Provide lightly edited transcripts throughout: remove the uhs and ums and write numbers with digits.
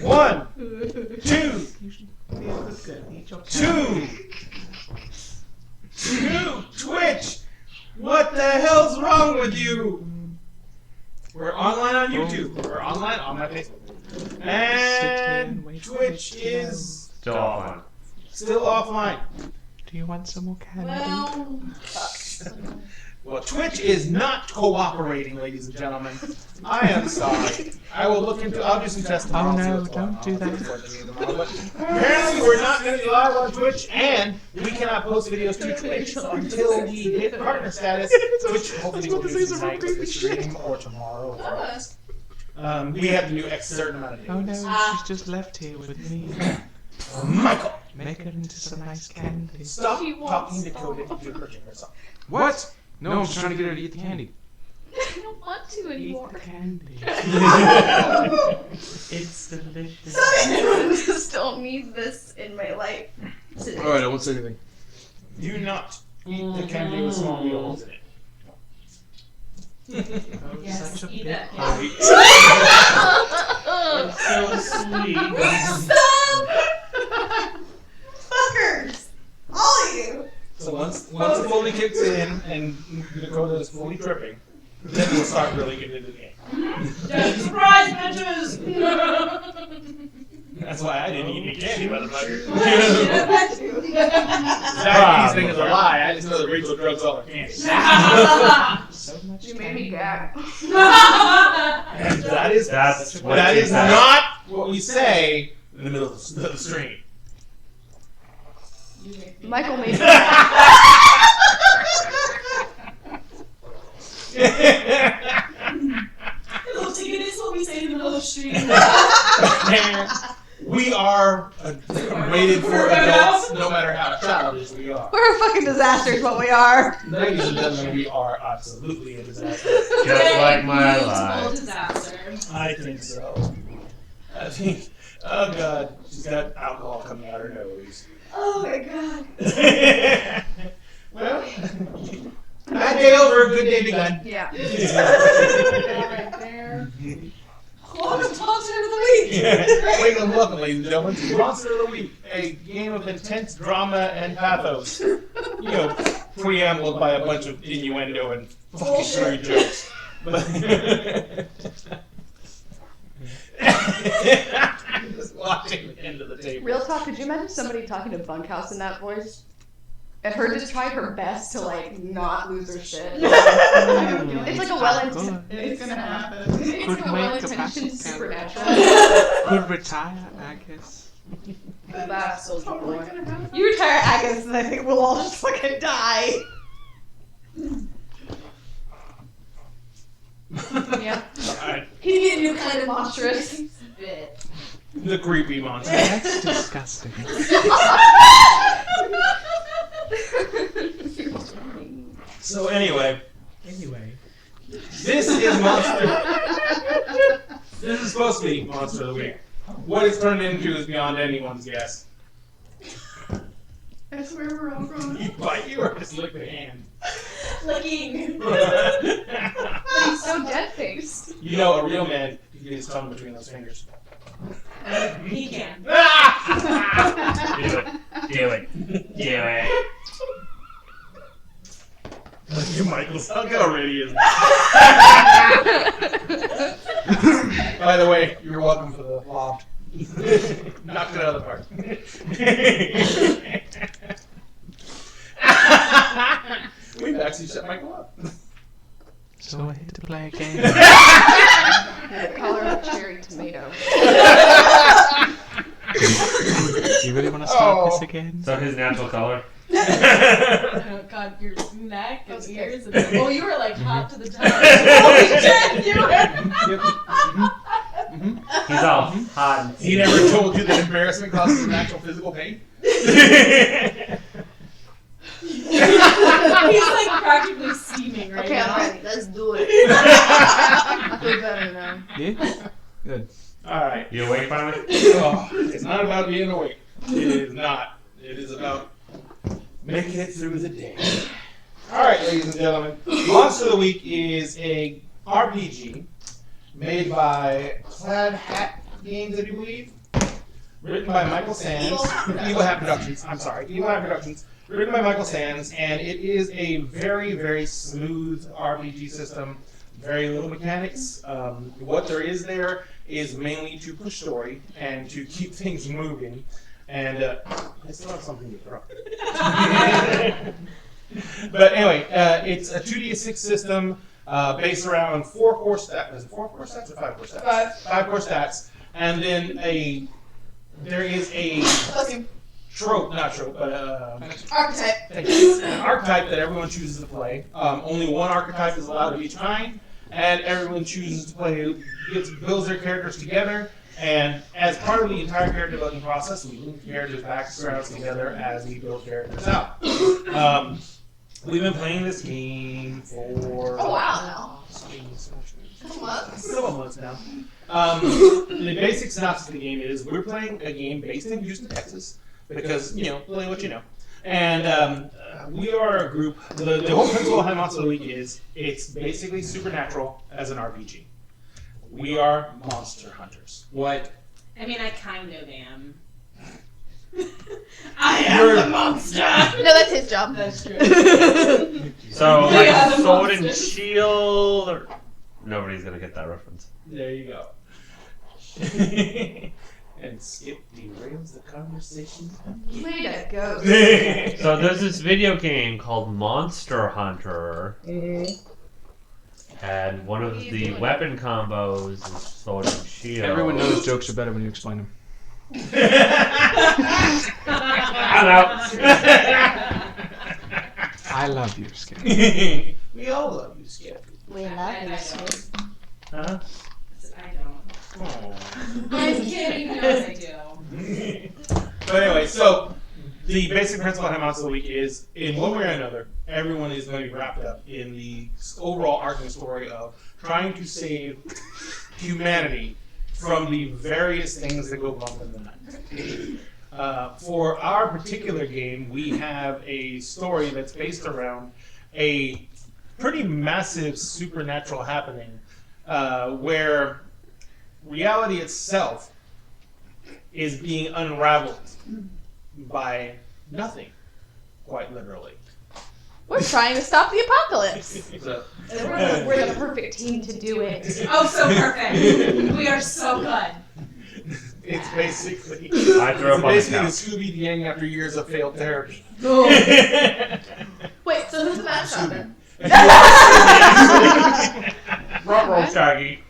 1, 2, 2. Twitch! What the hell's wrong with you? We're online on YouTube. We're online on my Facebook. And Twitch is still offline. Do you want some more candy? Well, Twitch is not cooperating, ladies and gentlemen. I am sorry. I'll do some testing. Oh no, don't do that. Apparently, we're not going to be live on Twitch, and we cannot post videos to Twitch until we hit partner status, which hopefully will do tonight with the stream or tomorrow. We have to do a certain amount of videos. Oh no, she's just left here with me. Michael! Make her into some nice candy. Stop talking to Cody if you're hurting herself. What? No, I'm just trying to get her to eat the candy. I don't want to anymore. Eat the candy. It's delicious. I just don't need this in my life today. Alright, I won't say anything. Do not eat the candy with small wheels in it. Yes, Such a eat big that. bite. It's so sweet. Stop! Fuckers! All of you! So once it fully kicks in and Dakota is fully tripping, then we'll start really getting into the game. Surprise, bitches! That's why I didn't eat any candy, motherfucker. Surprise! Diabetes thing is a lie. I just know that Rachel drugs all her candy. So much You made me gag. And that is what that you is said. not what we say in the middle of the stream. Michael made me It is what we say in the middle of the street. We are rated for adults, no matter how childish we are. We're a fucking disaster is what we are. Ladies and gentlemen, we are absolutely a disaster. Just like my Total life. disaster. I think so. I think, oh god, she's got alcohol coming out her nose. Oh my god. Well, bad day over, good day begun. Yeah. Right there. Welcome to Monster of the Week. Welcome, ladies and gentlemen, to Monster of the Week, a game of intense drama and pathos. Preambled by a bunch of innuendo and fucking screwy jokes. Just watching the end of the table. Real talk, could you imagine somebody talking to Bunkhouse in that voice? And her just trying her best to like not lose her shit. It's like a well-intentioned. It's gonna happen. It's Could like a make a well-intentioned passive supernatural. Could retire, I guess. That's so Totally boy. gonna happen. You retire Agus, and I think we'll all just fucking die. Yeah. Alright, He'd be a new kind of monstrous. Bit. the creepy monster. That's disgusting. So anyway, this is Monster. This is supposed to be Monster of the Week. What it's turned into is beyond anyone's guess. That's where we're all from. You bite you or just lick the hand. Licking. He's so dead-faced. You know, a real man can get his tongue between those fingers. He can. Do it. Look at Michael's hug already is. By the way, you're welcome for the loft. Knocked it out of the park. We've actually set Michael up. So I hate to play a game. Yeah, color of cherry tomato. You really want to start this again? So his natural color. Oh god, your neck and Okay. ears and oh, you were like hot to the touch. Holy shit, you were. He's all hot and He never told you that embarrassment causes an actual physical pain? He's like practically steaming right Okay, now. I'm ready. Let's do it. I feel better now. Yeah? Good. Alright. You awake finally? Oh, it's not about being awake. It is not. It is about making it through the day. Alright, ladies and gentlemen. Monster of the Week is a RPG made by Plaid Hat Games, I do believe. Written by Michael Sands. Evil Hat Productions. I'm sorry. Evil Hat Productions. Written by Michael Sands, and it is a very, very smooth RPG system. Very little mechanics. What there is mainly to push story and to keep things moving. And I still have something to throw. But anyway, it's a 2d6 system based around 4 core stats. Is it 4 core stats or 5 core stats? 5 core stats. And then there is a Archetype. an archetype that everyone chooses to play. Only one archetype is allowed of each kind, and everyone chooses to play, builds their characters together. And as part of the entire character building process, we link characters' backgrounds together as we build characters out. We've been playing this game for Oh wow. several months now. The basic synopsis of the game is we're playing a game based in Houston, Texas, because, play what you know. And we are a group. The whole principle behind Monster of the Week is it's basically supernatural as an RPG. We are monster hunters. What? I mean, I kind of am. I am the monster. No, that's his job. That's true. So, We are the sword and monsters. shield. Or... Nobody's gonna get that reference. There you go. And Skip derails the conversation. Way to go. So there's this video game called Monster Hunter, and one of the weapon combos is sword and shield. Everyone knows jokes are better when you explain them. I'm out. I love you, Skip. We all love you, Skip. We love you, Skip. Huh? I don't. Aw. I'm kidding. Yes, I do. But anyway, so the basic principle behind Monster of the Week is, in one way or another, everyone is going to be wrapped up in the overall arc and story of trying to save humanity from the various things that go wrong in the night. For our particular game, we have a story that's based around a pretty massive supernatural happening where reality itself is being unraveled by nothing, quite literally. We're trying to stop the apocalypse. So, We're the perfect team to do it. Oh, so perfect. We are so good. it's basically I threw up on the basically the couch. Scooby Gang after years of failed therapy. Wait, so who's the mascot then? Roll Shaggy.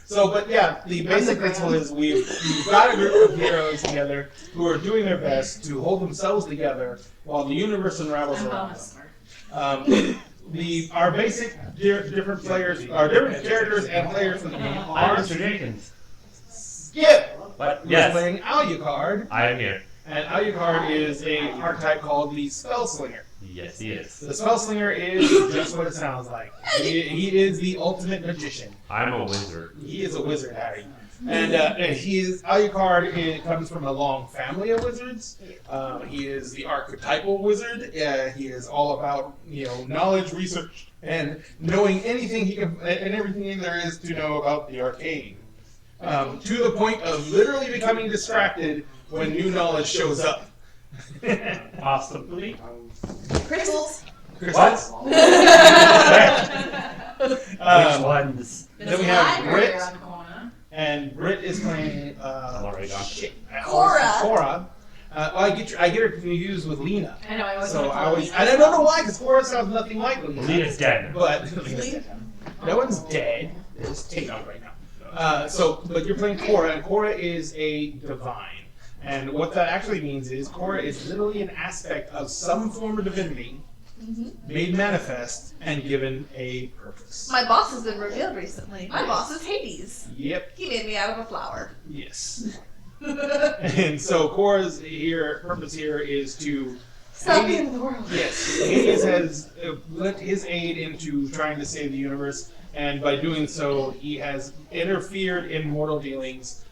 So, but yeah, the basic principle is we've got a group of heroes together who are doing their best to hold themselves together while the universe unravels I'm around bonus them. smart. Our basic different players, our different characters and players in the game I'm are Mr. Jenkins. Skip, But who's yes, playing Alucard, I am here. and Alucard is a archetype called the Spellslinger. Yes, he is. The Spellslinger is just what it sounds like. He is the ultimate magician. I'm a wizard. He is a wizard, Harry. And Alucard comes from a long family of wizards. He is the archetypal wizard. He is all about knowledge, research, and knowing anything he can and everything there is to know about the arcane. To the point of literally becoming distracted when new knowledge shows up. Possibly. Crystals. Crystals. Which ones? Then we have Library Brit. around the corner. And Britt is playing already gone. Cora. I get her confused with Lena. I know. I always So want to I call always, Lena. and I don't know why, because Cora sounds nothing like Lena. Lena's dead. But no one's dead. It's taken out right now. But you're playing Cora, and Cora is a divine. And what that actually means is Cora is literally an aspect of some form of divinity made manifest and given a purpose. My boss has been revealed recently. My boss is Hades. Yep. He made me out of a flower. Yes. And so Cora's purpose here is to Stop the end of the world. Yes, Hades has lent his aid into trying to save the universe, and by doing so, he has interfered in mortal dealings,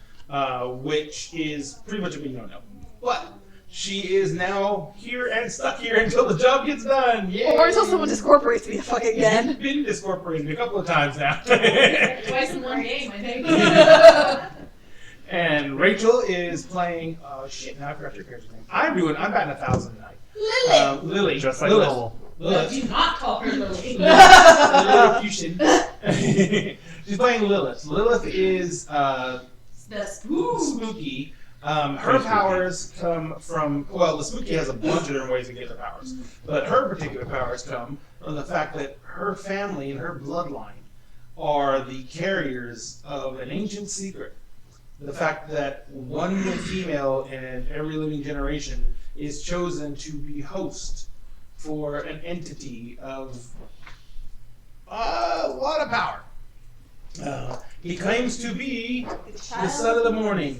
which is pretty much a big no-no. But she is now here and stuck here until the job gets done. Yay! Or until someone discorporates me the fuck She's again. been discorporated a couple of times now. Twice in one game, I think. And Rachel is playing. Oh shit! Now I forgot your character's name. I'm batting 1,000 tonight. Lily. Lily. Just like Lilith. normal. Lilith. Do not call her Lily. Lilliputian. She's playing Lilith. Lilith is The spook. spooky. Her powers come from, well, the spooky has a bunch of different ways to get their powers, but her particular powers come from the fact that her family and her bloodline are the carriers of an ancient secret. The fact that one female in every living generation is chosen to be host for an entity of a lot of power. He claims to be the son of the morning,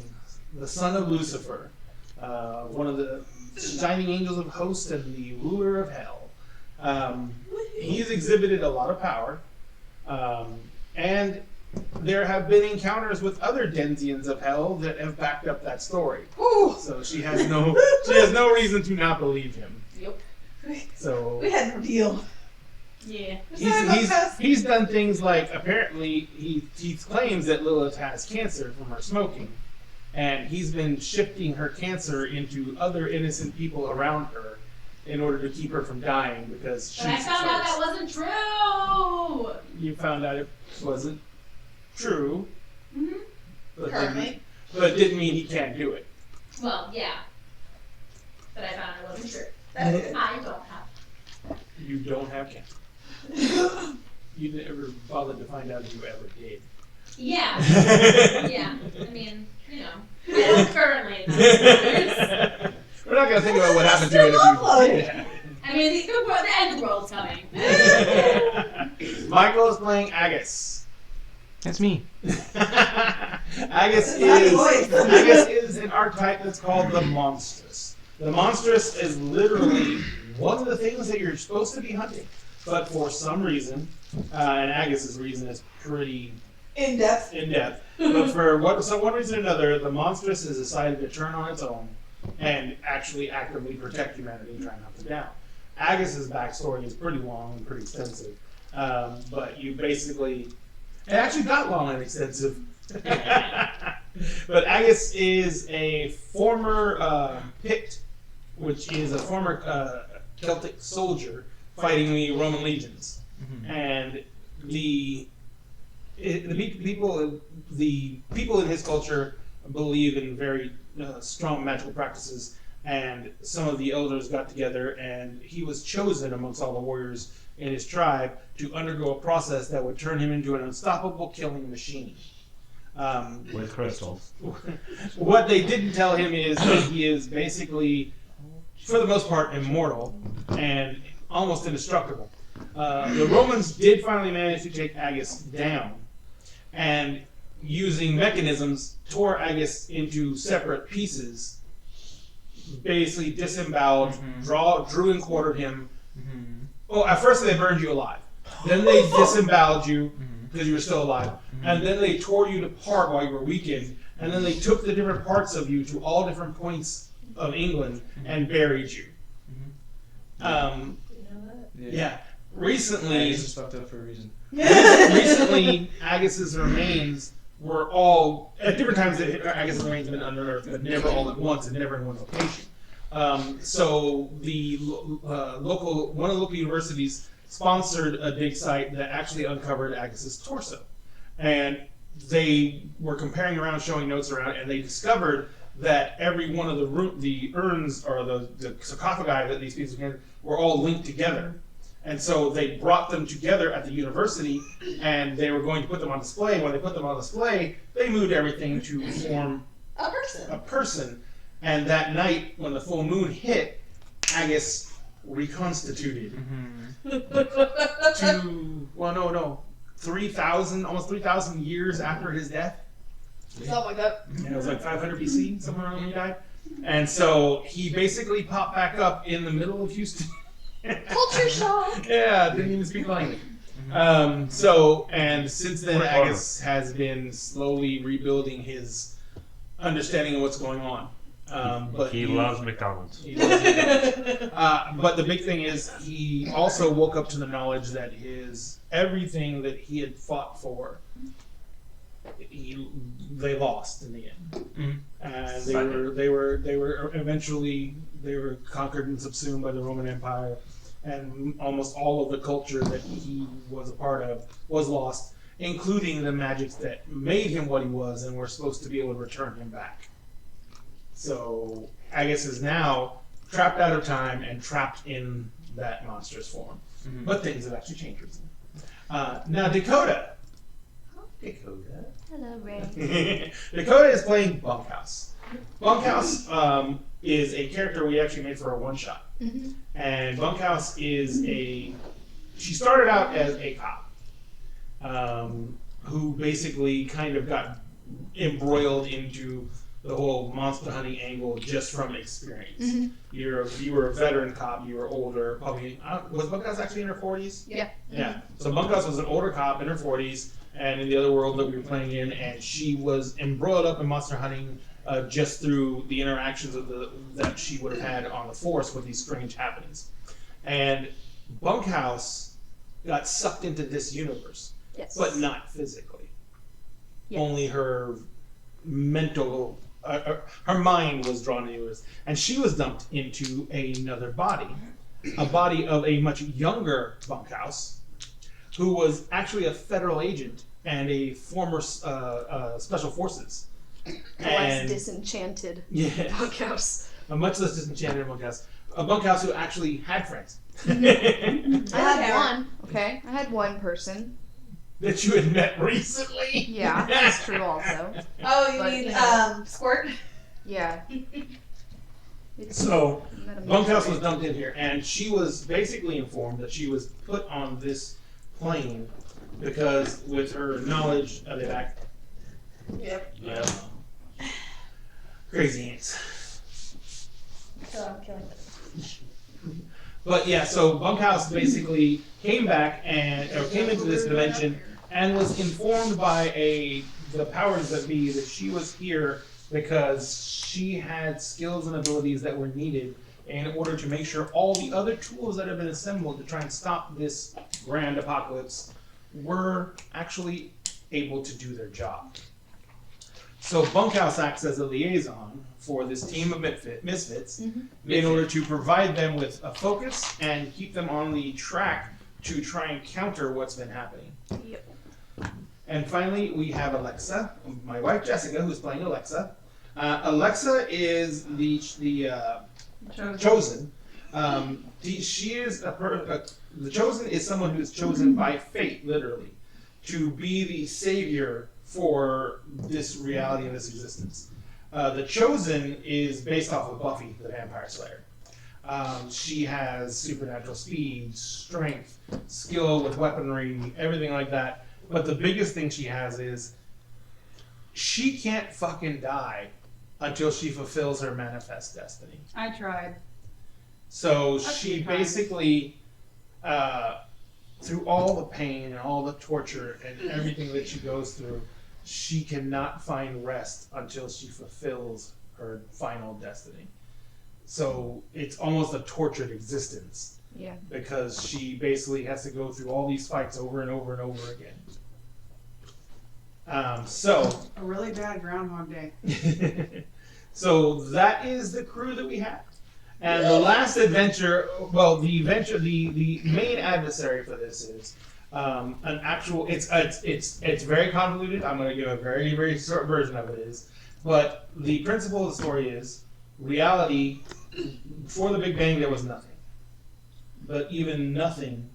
the son of Lucifer, one of the shining angels of hosts and the ruler of hell. He's exhibited a lot of power, and there have been encounters with other Denzians of hell that have backed up that story. So she has no reason to not believe him. Yep. So We had a deal. Yeah. he's done things like, apparently he claims that Lilith has cancer from her smoking, and he's been shifting her cancer into other innocent people around her in order to keep her from dying because she's But I found out that wasn't true. You found out it wasn't true, Mm-hmm. but didn't mean he can't do it. Well, yeah. But I found it wasn't true. That's I don't have. You don't have cancer. You never bothered to find out if you ever did. Yeah. Yeah. I mean, you know. I don't currently. That's We're not gonna think about what happened to it if you did. I mean, the end of the world's coming. Michael is playing Agus. That's me. Agus That's my voice. is an archetype that's called the monstrous. The monstrous is literally one of the things that you're supposed to be hunting, but for some reason, and Agus's reason is pretty in depth. in depth. But for one reason or another, the monstrous has decided to turn on its own and actually actively protect humanity and try and hunt them down. Agus's backstory is pretty long and pretty extensive, but you basically it actually got long and extensive. But Agus is a former Pict, which is a former Celtic soldier fighting the Roman legions, and the people in his culture believe in very strong magical practices, and some of the elders got together, and he was chosen amongst all the warriors in his tribe to undergo a process that would turn him into an unstoppable killing machine. With crystals. What they didn't tell him is that he is basically, for the most part, immortal and almost indestructible. The Romans did finally manage to take Agus down, and using mechanisms tore Agus into separate pieces, basically disemboweled, drew and quartered him. Oh, at first they burned you alive. Then they disemboweled you because you were still alive. And then they tore you apart while you were weakened. And then they took the different parts of you to all different points of England and buried you. Yeah. Recently, Agus is fucked up for a reason. recently, Agus's remains were all at different times. Agus's remains have been unearthed, but never all at once and never in one location. So the one of the local universities sponsored a dig site that actually uncovered Agus's torso, and they were comparing around, showing notes around, and they discovered that every one of the urns or the sarcophagi that these pieces were all linked together. And so they brought them together at the university, and they were going to put them on display. When they put them on display, they moved everything to form A person. a person. And that night, when the full moon hit, Agus reconstituted to, 3,000, almost 3,000 years after his death. Something like that. And it was like 500 BC, somewhere around when he died. And so he basically popped back up in the middle of Houston. Culture shock. Yeah, didn't even speak the language. And since then, What Agus has been slowly rebuilding his understanding of what's going on. But He loves McDonald's. he loves McDonald's. But the big thing is, he also woke up to the knowledge that everything that he had fought for they lost in the end, Mhm. and Suck they were eventually conquered and subsumed by the Roman Empire, and almost all of the culture that he was a part of was lost, including the magics that made him what he was and were supposed to be able to return him back. So Agus is now trapped out of time and trapped in that monster's form. Mhm. But things have actually changed recently. Now Dakota. Dakota. Hello, Ray. Dakota is playing Bunkhouse. Bunkhouse is a character we actually made for a one-shot. Mm-hmm. And Bunkhouse is she started out as a cop who basically kind of got embroiled into the whole monster hunting angle just from experience. Mm-hmm. You were a veteran cop, you were older, probably, was Bunkhouse actually in her 40s? Yeah. Yeah. So Bunkhouse was an older cop in her 40s, and in the other world that we were playing in, and she was embroiled up in monster hunting just through the interactions that she would have had on the force with these strange happenings. And Bunkhouse got sucked into this universe, Yes. but not physically. Yeah. Only her mental, her mind was drawn to the universe, and she was dumped into another body, a body of a much younger Bunkhouse, who was actually a federal agent and a former special forces. Less disenchanted Yeah, Bunkhouse. a much less disenchanted Bunkhouse. A Bunkhouse who actually had friends. I had one. Okay, I had one person. That you had met recently. Yeah, that's true also. Oh, you But, mean yeah. Squirt? Yeah. It's So not a Bunkhouse was mystery. dumped in here, and she was basically informed that she was put on this plane because, with her knowledge of the back, Yep. crazy ants. So I'm killing them. But yeah, so Bunkhouse basically came back came into this dimension and was informed by the powers that be that she was here because she had skills and abilities that were needed in order to make sure all the other tools that have been assembled to try and stop this grand apocalypse were actually able to do their job. So Bunkhouse acts as a liaison for this team of misfits in order to provide them with a focus and keep them on the track to try and counter what's been happening. Yep. And finally, we have Alexa, my wife Jessica, who's playing Alexa. Alexa is the chosen. She is the chosen is someone who is chosen by fate, literally, to be the savior for this reality and this existence. The chosen is based off of Buffy, the Vampire Slayer. She has supernatural speed, strength, skill with weaponry, everything like that. But the biggest thing she has is she can't fucking die until she fulfills her manifest destiny. I tried. So few she times. basically, through all the pain and all the torture and everything that she goes through, she cannot find rest until she fulfills her final destiny. So it's almost a tortured existence Yeah. because she basically has to go through all these fights over and over and over again. So A really bad Groundhog Day. so that is the crew that we have. And the last adventure, well, the main adversary for this is an actual. It's very convoluted. I'm going to give a very very short version of it. But the principle of the story is reality. Before the Big Bang, there was nothing. But even nothing,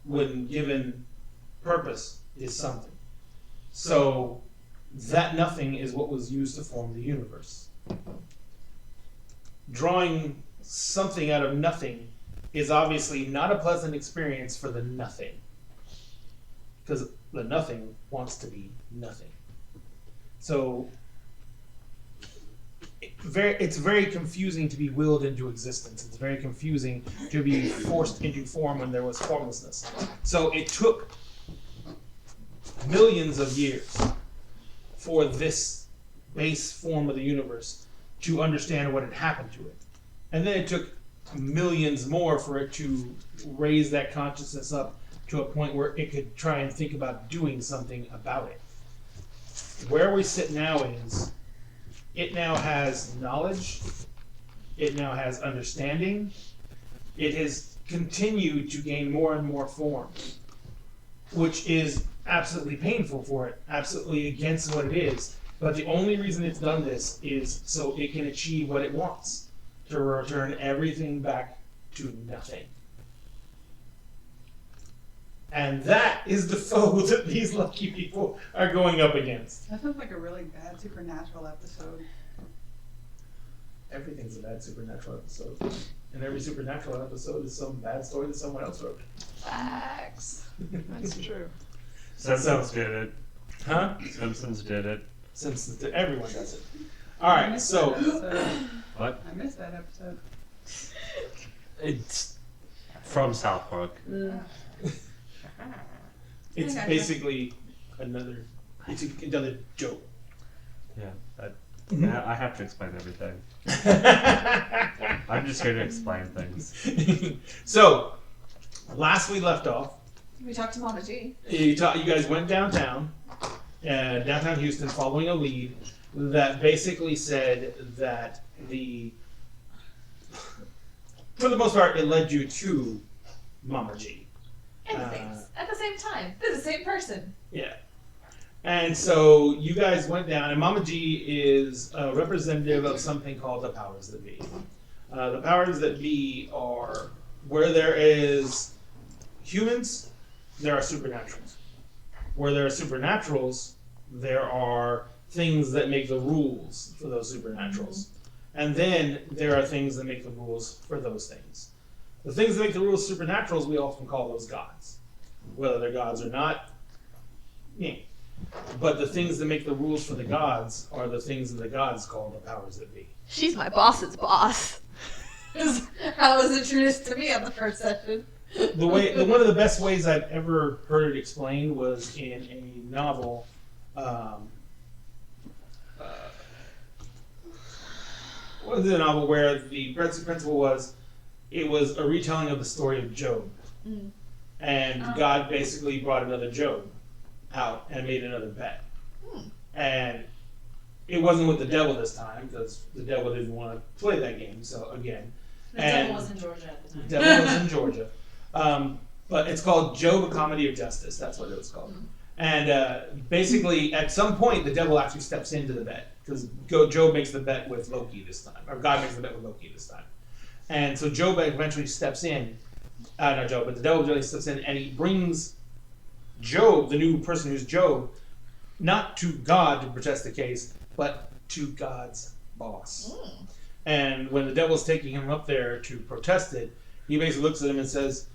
when given purpose, is something. So that nothing is what was used to form the universe. Drawing something out of nothing is obviously not a pleasant experience for the nothing. Because the nothing wants to be nothing. So it's very confusing to be willed into existence. It's very confusing to be forced into form when there was formlessness. So it took millions of years for this base form of the universe to understand what had happened to it. And then it took millions more for it to raise that consciousness up to a point where it could try and think about doing something about it. where we sit now is, it now has knowledge, it now has understanding, it has continued to gain more and more form, which is absolutely painful for it, absolutely against what it is. But the only reason it's done this is so it can achieve what it wants, to return everything back to nothing. And that is the foe that these lucky people are going up against. That sounds like a really bad Supernatural episode. Everything's a bad Supernatural episode. And every Supernatural episode is some bad story that someone else wrote. Facts. That's true. Simpsons did it. Huh? Simpsons did it. Since everyone does it. Alright, so What? I missed that episode. It's from South Park. it's gotcha. basically another joke. Yeah, I have to explain everything. I'm just here to explain things. So, last we left off, We talked to Mama G. you guys went downtown Houston, following a lead that basically said that for the most part, it led you to Mama G. And things. At the same time. They're the same person. Yeah. And so you guys went down, and Mama G is a representative of something called the powers that be. The powers that be are where there is humans, there are supernaturals. Where there are supernaturals, there are things that make the rules for those supernaturals. And then there are things that make the rules for those things. The things that make the rules supernaturals, we often call those gods. Whether they're gods or not, yeah. But the things that make the rules for the gods are the things that the gods call the powers that be. She's my boss's boss. Is how it was introduced to me on the first session. One of the best ways I've ever heard it explained was in a novel. What was the novel where the principle was, it was a retelling of the story of Job, and God basically brought another Job out and made another bet, and it wasn't with the devil this time because the devil didn't want to play that game. So again, The devil was in Georgia at the time. The devil was in Georgia. But it's called Job, A Comedy of Justice. That's what it was called. And basically, at some point, the devil actually steps into the bet. Because Job makes the bet with Loki this time. Or God makes the bet with Loki this time. And so Job eventually steps in. Not Job, but the devil really steps in. And he brings Job, the new person who's Job, not to God to protest the case, but to God's boss. And when the devil's taking him up there to protest it, he basically looks at him and says,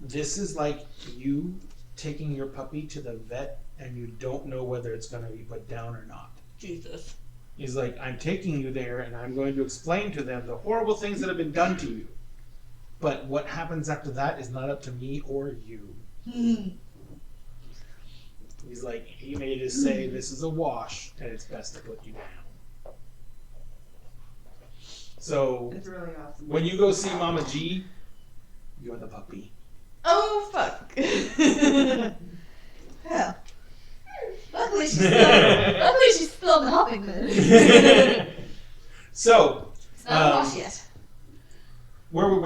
this is like you taking your puppy to the vet and you don't know whether it's going to be put down or not. Jesus. He's like, I'm taking you there and I'm going to explain to them the horrible things that have been done to you. But what happens after that is not up to me or you. He's like, he made us say this is a wash and it's best to put you down. So It's really awesome. when you go see Mama G, you're the puppy. Oh fuck. Hell. Luckily she's still in the hopping then. So, It's not a wash yet. where do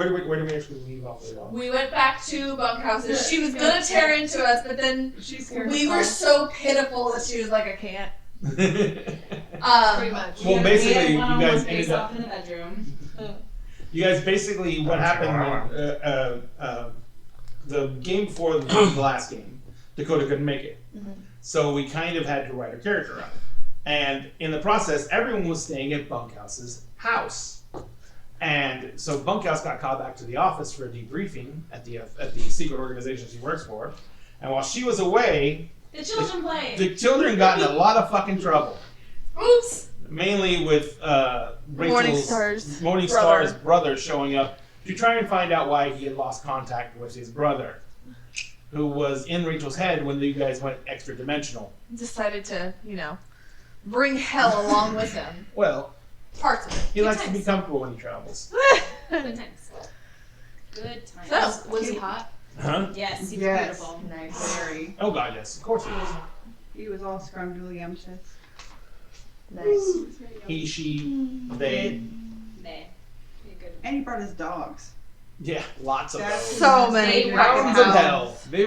we actually leave off? We went back to bunkhouses. She was gonna tear into us, but then She's scared we to were fall. so pitiful that she was like, I can't. Pretty much. Well, basically, you one-on-one guys face ended up. off in the bedroom. You guys basically what happened. The game before the last game, Dakota couldn't make it, so we kind of had to write her character up. And in the process, everyone was staying at Bunkhouse's house. And so Bunkhouse got called back to the office for a debriefing at the secret organization she works for. And while she was away, The children played. the children got in a lot of fucking trouble. Oops. Mainly with Rachel's Morningstar's brother showing up to try and find out why he had lost contact with his brother, who was in Rachel's head when you guys went extra dimensional. Decided to, bring hell along with him. Well, Parts of it. he likes to be comfortable when he travels. Good times. Good times. So, was he hot? Huh? Yes, he's Yes. beautiful. Nice. Very. Oh god, yes, of course he is. He was all scrumdiddlyumptious. Nice. He, she, they. They. You're good. And he brought his dogs. Yeah, lots of That's those. So many They fucking Thousands of house. hell. They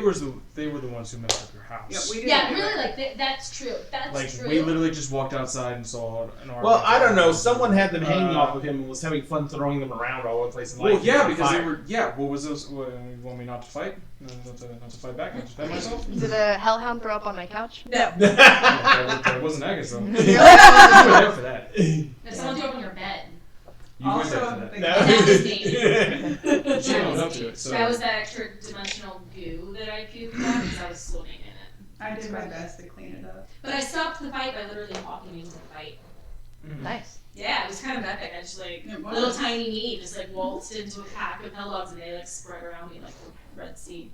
were the ones who messed up your house. Yeah, we didn't Yeah, do really, it. like, that's true. That's Like true. we literally just walked outside and saw an army. Well, I don't know. Someone had them hanging off of him and was having fun throwing them around all over the place. And Well, lighting yeah, them on because they fire. were. Yeah, what was those? You want me not to fight? Not to fight back? Not to defend myself? Did a hellhound throw up on my couch? No. That wasn't Agus though. You were No. there for that. If someone threw up on your bed. You were there Also, for that. the- That was me. She owned up to it. So. That was that extra dimensional goo that I puked on because I was swimming in it. I did my best to clean it up. But I stopped the fight by literally walking into the fight. Nice. Yeah, it was kind of epic. I just like It was. little tiny me just like waltzed into a pack of hell dogs and they like spread around me like the Red Sea.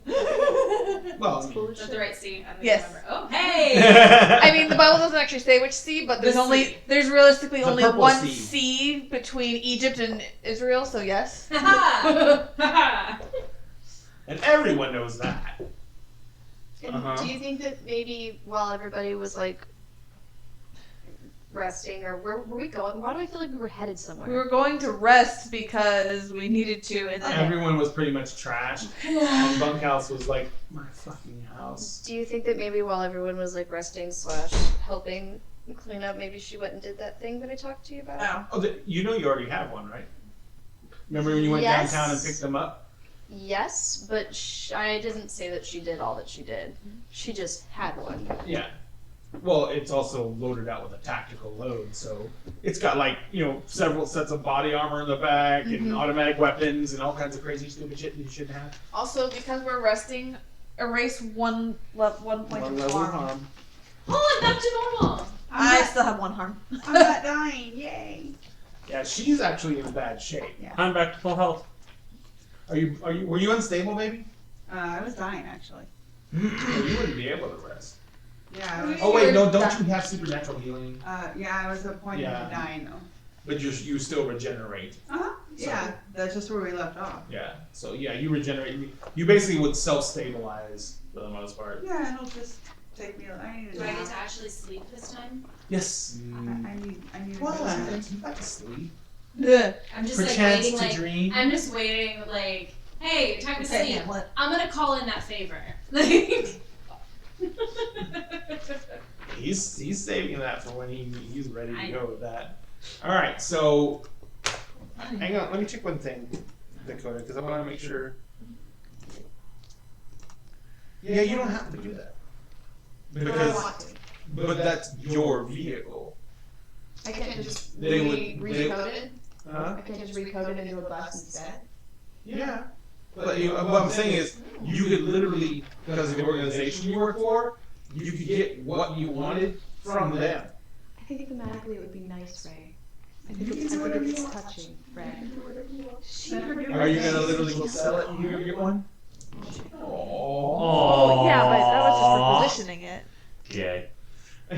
Well, Is that the right sea? I don't Yes. remember. Oh hey! I mean, the Bible doesn't actually say which sea, but there's realistically The only purple one sea. sea between Egypt and Israel, so yes. Haha! and everyone knows that. And Uh-huh. do you think that maybe while everybody was like resting, or where were we going? Why do I feel like we were headed somewhere? We were going to rest because we needed to, and then Everyone was pretty much trashed. And Bunkhouse was like, my fucking house. Do you think that maybe while everyone was like resting / helping clean up, maybe she went and did that thing that I talked to you about? oh, Oh, you know you already have one, right? Remember when you went Yes. downtown and picked them up? Yes, but I didn't say that she did all that she did. She just had one. Yeah. Well, it's also loaded out with a tactical load, so it's got like, several sets of body armor in the back and automatic weapons and all kinds of crazy stupid shit that you shouldn't have. also because we're resting, erase one point One of level of harm. harm. Oh, I'm back to normal. I still have one harm. I'm not dying. Yay. Yeah, she's actually in bad shape. I'm back to full health. Were you unstable, baby? I was dying actually. Well, you wouldn't be able to rest. Yeah. I was, Oh wait, no, don't you have supernatural healing? yeah, I was at the point Yeah. of dying though. But you still regenerate. Yeah, that's just where we left off. Yeah. So yeah, you regenerate. You basically would self-stabilize for the most part. Yeah, it'll just take me. I need Do to. I get to actually sleep this time? Yes. I need to. What? go to bed. You got to sleep. Ugh. I'm just Perchance like waiting, to like dream. I'm just waiting, like, hey, time to Okay, sleep. Hamlet. I'm gonna call in that favor. Like. He's saving that for when he's ready to I- go with that. All right, so hang on. Let me check one thing, Dakota, because I want to make sure. Yeah, you don't have to do that But I because, want to. but that's your vehicle. I can't just They would- recode it. Huh? I can't just recode it into a bus instead. Yeah. But what I'm saying is, you could literally, because of the organization you work for, you could get what you wanted from them. I think thematically it would be nice, Ray. I think it's touching, Ray. Are you gonna literally go sell it and you get one? Oh, yeah, but that was just for positioning it. Yay.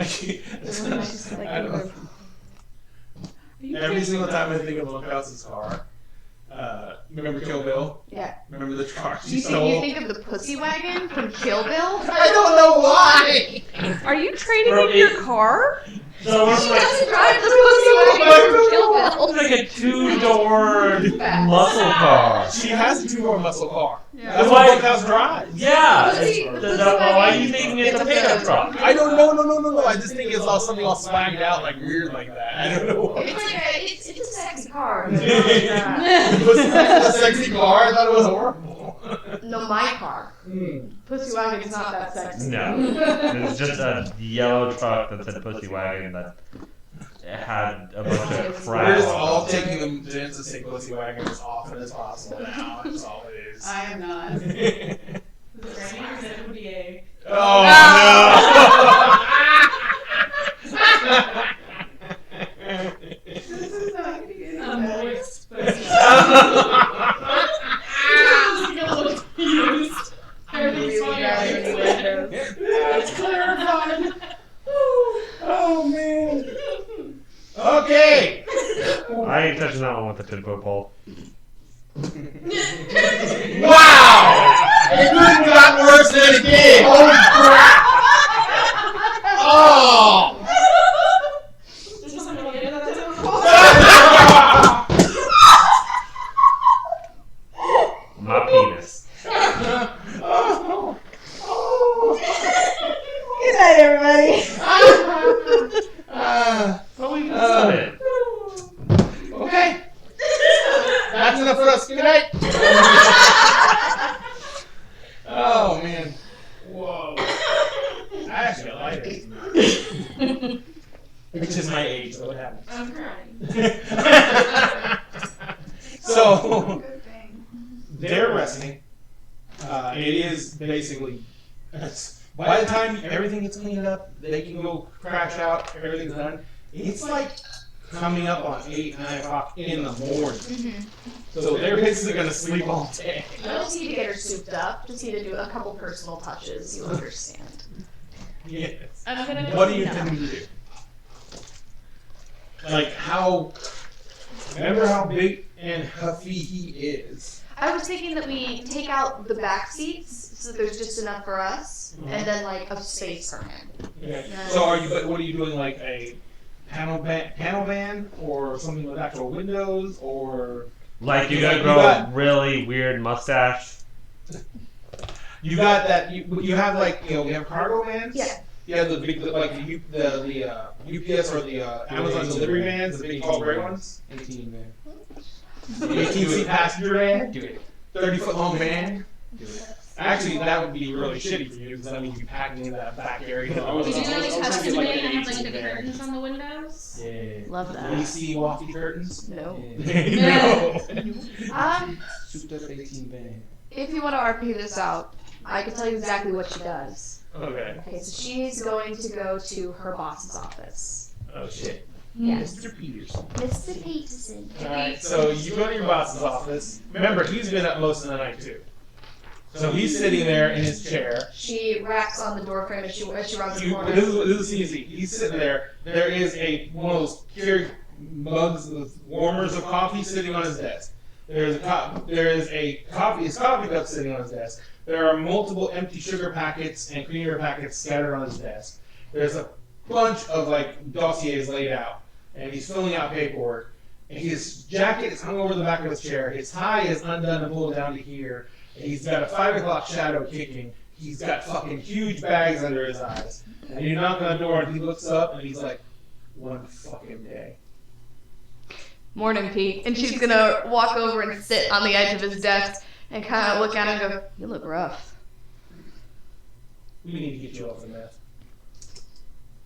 She's like, I don't know. Every single time I think of Lucas's car, remember Kill Bill? Yeah. Remember the car You she stole? think of the pussy wagon from Kill Bill? I don't know why! Are you trading Bro, in your it- car? So it's like, Drive the pussy wagon from Kill Bill. it's like a two-door muscle car. She has a two-door muscle car. Yeah. That's Why- what Bunkhouse drives. Yeah. Pussy- it's- pussy why are wagon. you thinking it's a pickup truck? I don't know, no. I just think it's all something all swagged out, like weird like that. I don't know. It's like it's a sexy car. Was that a sexy car? I thought it was horrible. No, my car. Hmm. Pussy wagon is not that sexy. No. It's just a yellow truck that said Pussy Wagon that had a bunch of crap. We're just all taking them to say pussy wagon as often as possible now. That's all it is. I am not. This is not gonna get I'm any moist, but It's clarified. Oh man. Okay. I ain't touching that one with the 10-foot pole. Wow. It couldn't got worse than it did. Holy crap. Oh! There's nothing really into that too. My penis. Good night, everybody. Well, we done it. Okay. That's enough for us. Good night. Oh man. Whoa. I actually like it. It's just my age, so what happens? I'm crying. So Good thing. they're resting. It is basically by the time everything gets cleaned up, they can go crash out. Everything's done. It's like coming up on 8, 9 o'clock in the morning. So they're basically gonna sleep all day. I just need to get her souped up. Just need to do a couple personal touches. You'll understand. Yes. I'm gonna. What do you intend to do? Like how? Remember how big and huffy he is. I was thinking that we take out the back seats so there's just enough for us, and then like a space for him. Okay. So are you? What are you doing? Like a panel van, or something with actual windows, or Like you You could got- grow you a really weird mustache. you got that? You have like we have cargo vans. Yeah. You have the big like the UPS or the Amazon delivery vans, the big tall gray ones. 18, man. 18-seat passenger van. Do it. 30-foot long van. Do it. Actually, that would be really shitty for you because that means you'd be packing in that back area. I was- Did you I like was custom thinking like made an and have like 18 the van. curtains on the windows? Yeah. Love that. AC walkie curtains. No. No. Souped up 18 van. If you want to RP this out, I can tell you exactly what she does. Okay. Okay, so she's going to go to her boss's office. Oh shit. Yes. Mr. Peterson. Mr. Peterson. Alright, so you go to your boss's office. Remember, he's been up most of the night too. So he's sitting there in his chair. She raps on the door frame as she runs the corner. This is easy. He's sitting there. There is one of those Keurig mugs with warmers of coffee sitting on his desk. His coffee cup sitting on his desk. There are multiple empty sugar packets and creamer packets scattered on his desk. There's a bunch of like dossiers laid out, and he's filling out paperwork. And his jacket is hung over the back of his chair. His tie is undone and pulled down to here. And he's got a 5 o'clock shadow kicking. He's got fucking huge bags under his eyes. And you knock on the door, and he looks up, and he's like, "One fucking day." Morning, Pete. And she's gonna walk over and sit on the edge of his desk and kind of look at him and go, "You look rough." We need to get you off the meth.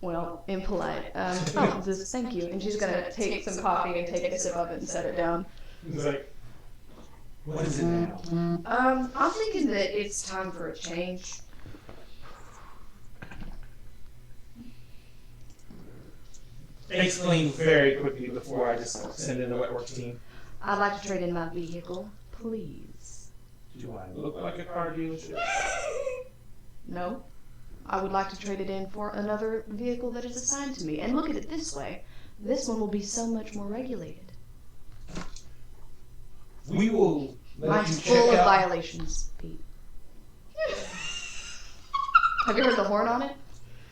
Well, impolite. Thank you. And she's gonna take some coffee and take a sip of it and set it down. He's like, "What is it now?" I'm thinking that it's time for a change. Explain very quickly before I just send in the Wetworks team. I'd like to trade in my vehicle, please. Do I look like a car dealership? No. I would like to trade it in for another vehicle that is assigned to me. And look at it this way. This one will be so much more regulated. We will let Mine's you check full of out. violations, Pete. Have you heard the horn on it?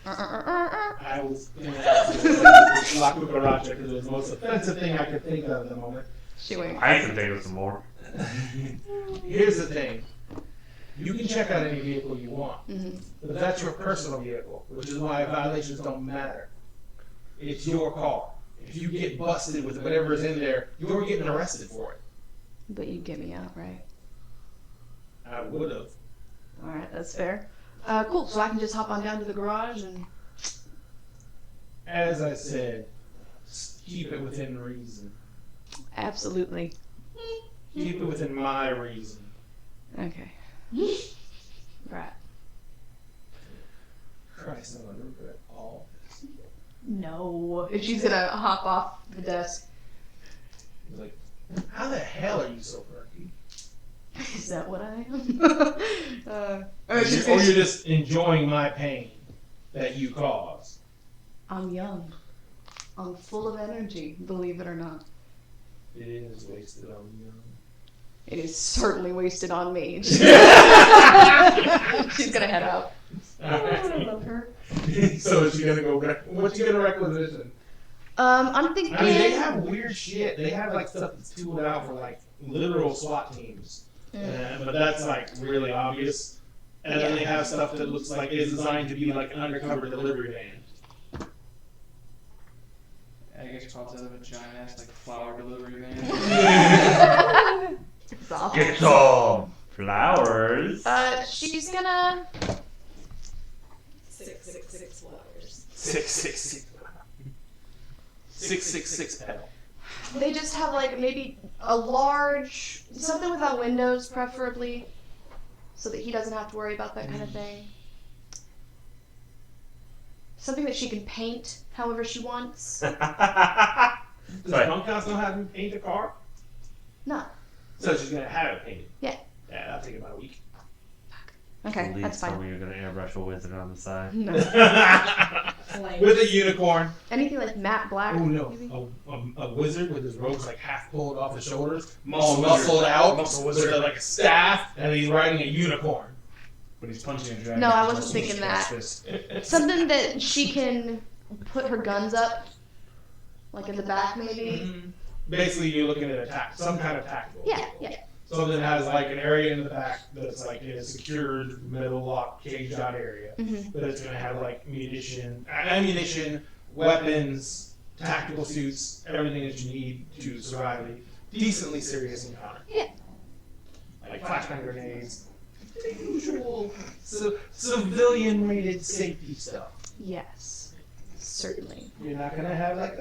I was going to ask you to lock Cucaracha because it was the most offensive thing I could think of at the moment. She went. I can think of some more. Here's the thing. You can check out any vehicle you want, Mm-hmm. but that's your personal vehicle, which is why violations don't matter. It's your car. If you get busted with whatever is in there, you're getting arrested for it. But you'd get me out, right? I would have. Alright, that's fair. Cool, so I can just hop on down to the garage and... As I said, keep it within reason. Absolutely. Keep it within my reason. Okay. Right. Christ, I'm gonna regret all this. No. And she's gonna hop off the desk. He's like, how the hell are you so perky? Is that what I am? Or you're just enjoying my pain that you cause. I'm young. I'm full of energy, believe it or not. It is wasted on you. It is certainly wasted on me. She's gonna head out. I love her. So is she gonna go? What's she gonna requisition? I'm thinking. I mean, they have weird shit. They have like stuff that's tooled out for like literal SWAT teams, but that's like really obvious. And then they have stuff that looks like it's designed to be like an undercover delivery van. I guess pops out of a giant ass like flower delivery van. It's awful. Get some flowers. She's gonna. 666 flowers. 666. 666 pedal. They just have like maybe a large something without windows, preferably, so that he doesn't have to worry about that kind of thing. Something that she can paint however she wants. Does Bunkhouse know how to paint a car? No. So she's gonna have it painted. Yeah. Yeah, that'll take about a week. Okay, Please that's tell fine. me you're gonna airbrush a wizard on the side. No. With a unicorn. Anything like matte black. Oh no, maybe? a wizard with his robes like half pulled off his shoulders, all muscled out, with like a staff, and he's riding a unicorn. But he's punching a dragon. No, I with wasn't his thinking that. fist. Something that she can put her guns up, like in the back maybe. Basically, you're looking at some kind of tactical. Yeah, yeah. Something that has like an area in the back that's like in a secured metal lock caged out area. Mhm. But it's gonna have like ammunition, weapons, tactical suits, everything that you need to survive a decently serious encounter. Yeah. Like flashbang grenades, the usual civilian-rated safety stuff. Yes, certainly. You're not gonna have like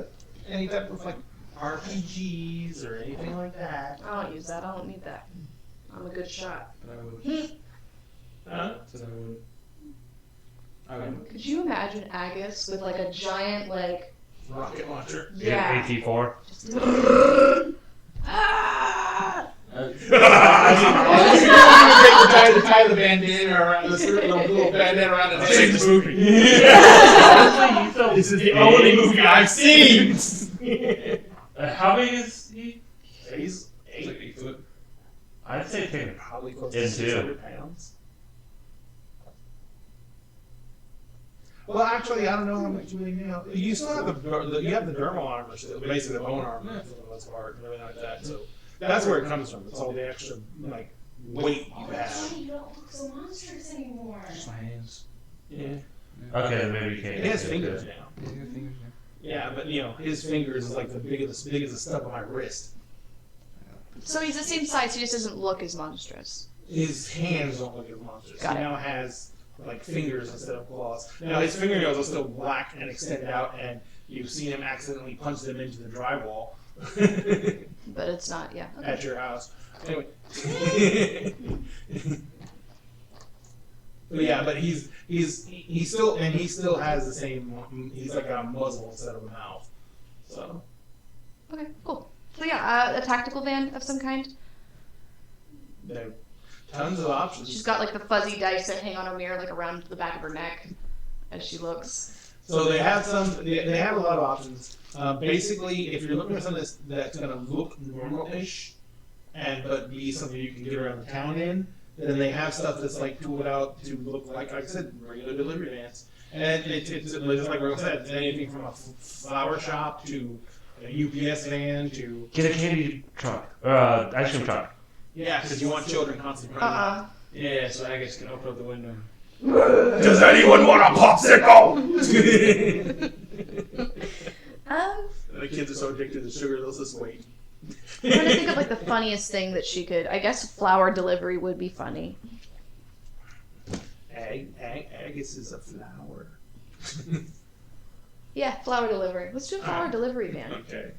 any type of like RPGs or anything like that. I don't use that. I don't need that. I'm a good shot. But I would. Huh? Said I would. I would. Could you imagine Agus with like a giant like Rocket launcher. yeah. AT4. Ah! tie the bandana around the little bandana around the Save this movie. This is the only movie I've seen. How big is he? He's It's like 8 foot. I'd say take probably close In to two. 600 pounds. Well, actually, I don't know how much you really know. You still have you have the dermal armor, so basically the bone armor for the most part, and everything like that. So that's where it comes from. It's all the extra like weight you have. You don't look so monstrous anymore. Just my hands. Yeah. Okay, then maybe you can't. He has fingers now. Yeah, your fingers. Yeah, but you know, his fingers is like the big as the stub of my wrist. So he's the same size. He just doesn't look as monstrous. His hands don't look as monstrous. Got He it. now has like fingers instead of claws. Now his fingernails are still black and extend out, and you've seen him accidentally punch them into the drywall But it's not. Yeah. Okay. at your house. Anyway. But yeah, but he still has the same. He's like got a muzzle instead of a mouth. So Okay. Cool. So yeah, a tactical van of some kind. there are tons of options. She's got like the fuzzy dice that hang on her mirror, like around the back of her neck, as she looks. So they have they have a lot of options. Basically, if you're looking for something that's going to look normal-ish, but be something you can get around the town in, then they have stuff that's like tooled out to look like I said, regular delivery vans. And it's just like Rose said, it's anything from a flower shop to a UPS van to Get a candy truck. Ice cream truck. yeah, because you want children constantly running. Yeah, so I guess can open up the window. Does anyone want a popsicle? The kids are so addicted to sugar, they'll just wait. I'm trying to think of like the funniest thing that she could. I guess flower delivery would be funny. Agus is a flower. Yeah, flower delivery. Let's do a flower delivery van. Okay.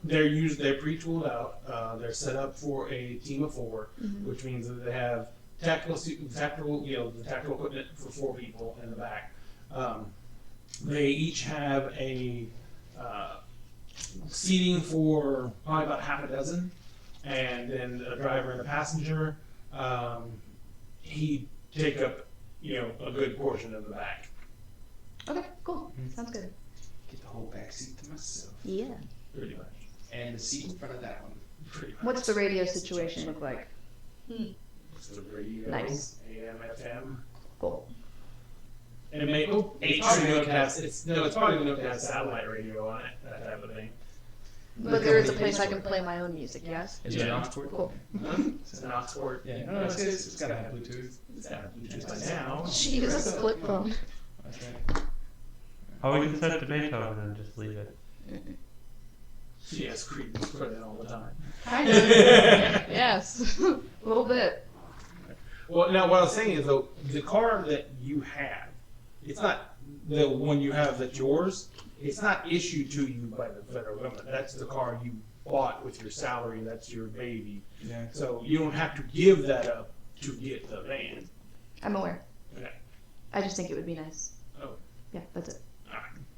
They're pre-tooled out. They're set up for a team of 4, which means that they have tactical equipment for 4 people in the back. They each have a seating for probably about half a dozen, and then a driver and a passenger. He take up a good portion of the back. Okay, cool. Sounds good. Get the whole back seat to myself. Yeah. Pretty much. and the seat in front of that one. Pretty much. What's the radio situation look like? It's the radio, Nice. AM, FM. Cool. And it may, it's probably going to have, it's probably going to have satellite radio on it, that type of thing. But there is a place I can play my own music, yes? Is it an Oxford? Cool. It's an Oxford. Yeah. No, it's got to have Bluetooth. It's got Bluetooth by now. She uses a flip phone. That's right. Oh, we can set to Beethoven and just leave it. Yes, Creed put it all the time. Kind of. Yes. A little bit. Well, now what I was saying is though, the car that you have, it's not the one you have that's yours. It's not issued to you by the federal government. That's the car you bought with your salary. That's your baby. Yeah. So you don't have to give that up to get the van. I'm aware. Okay. I just think it would be nice. Oh. Yeah, that's it.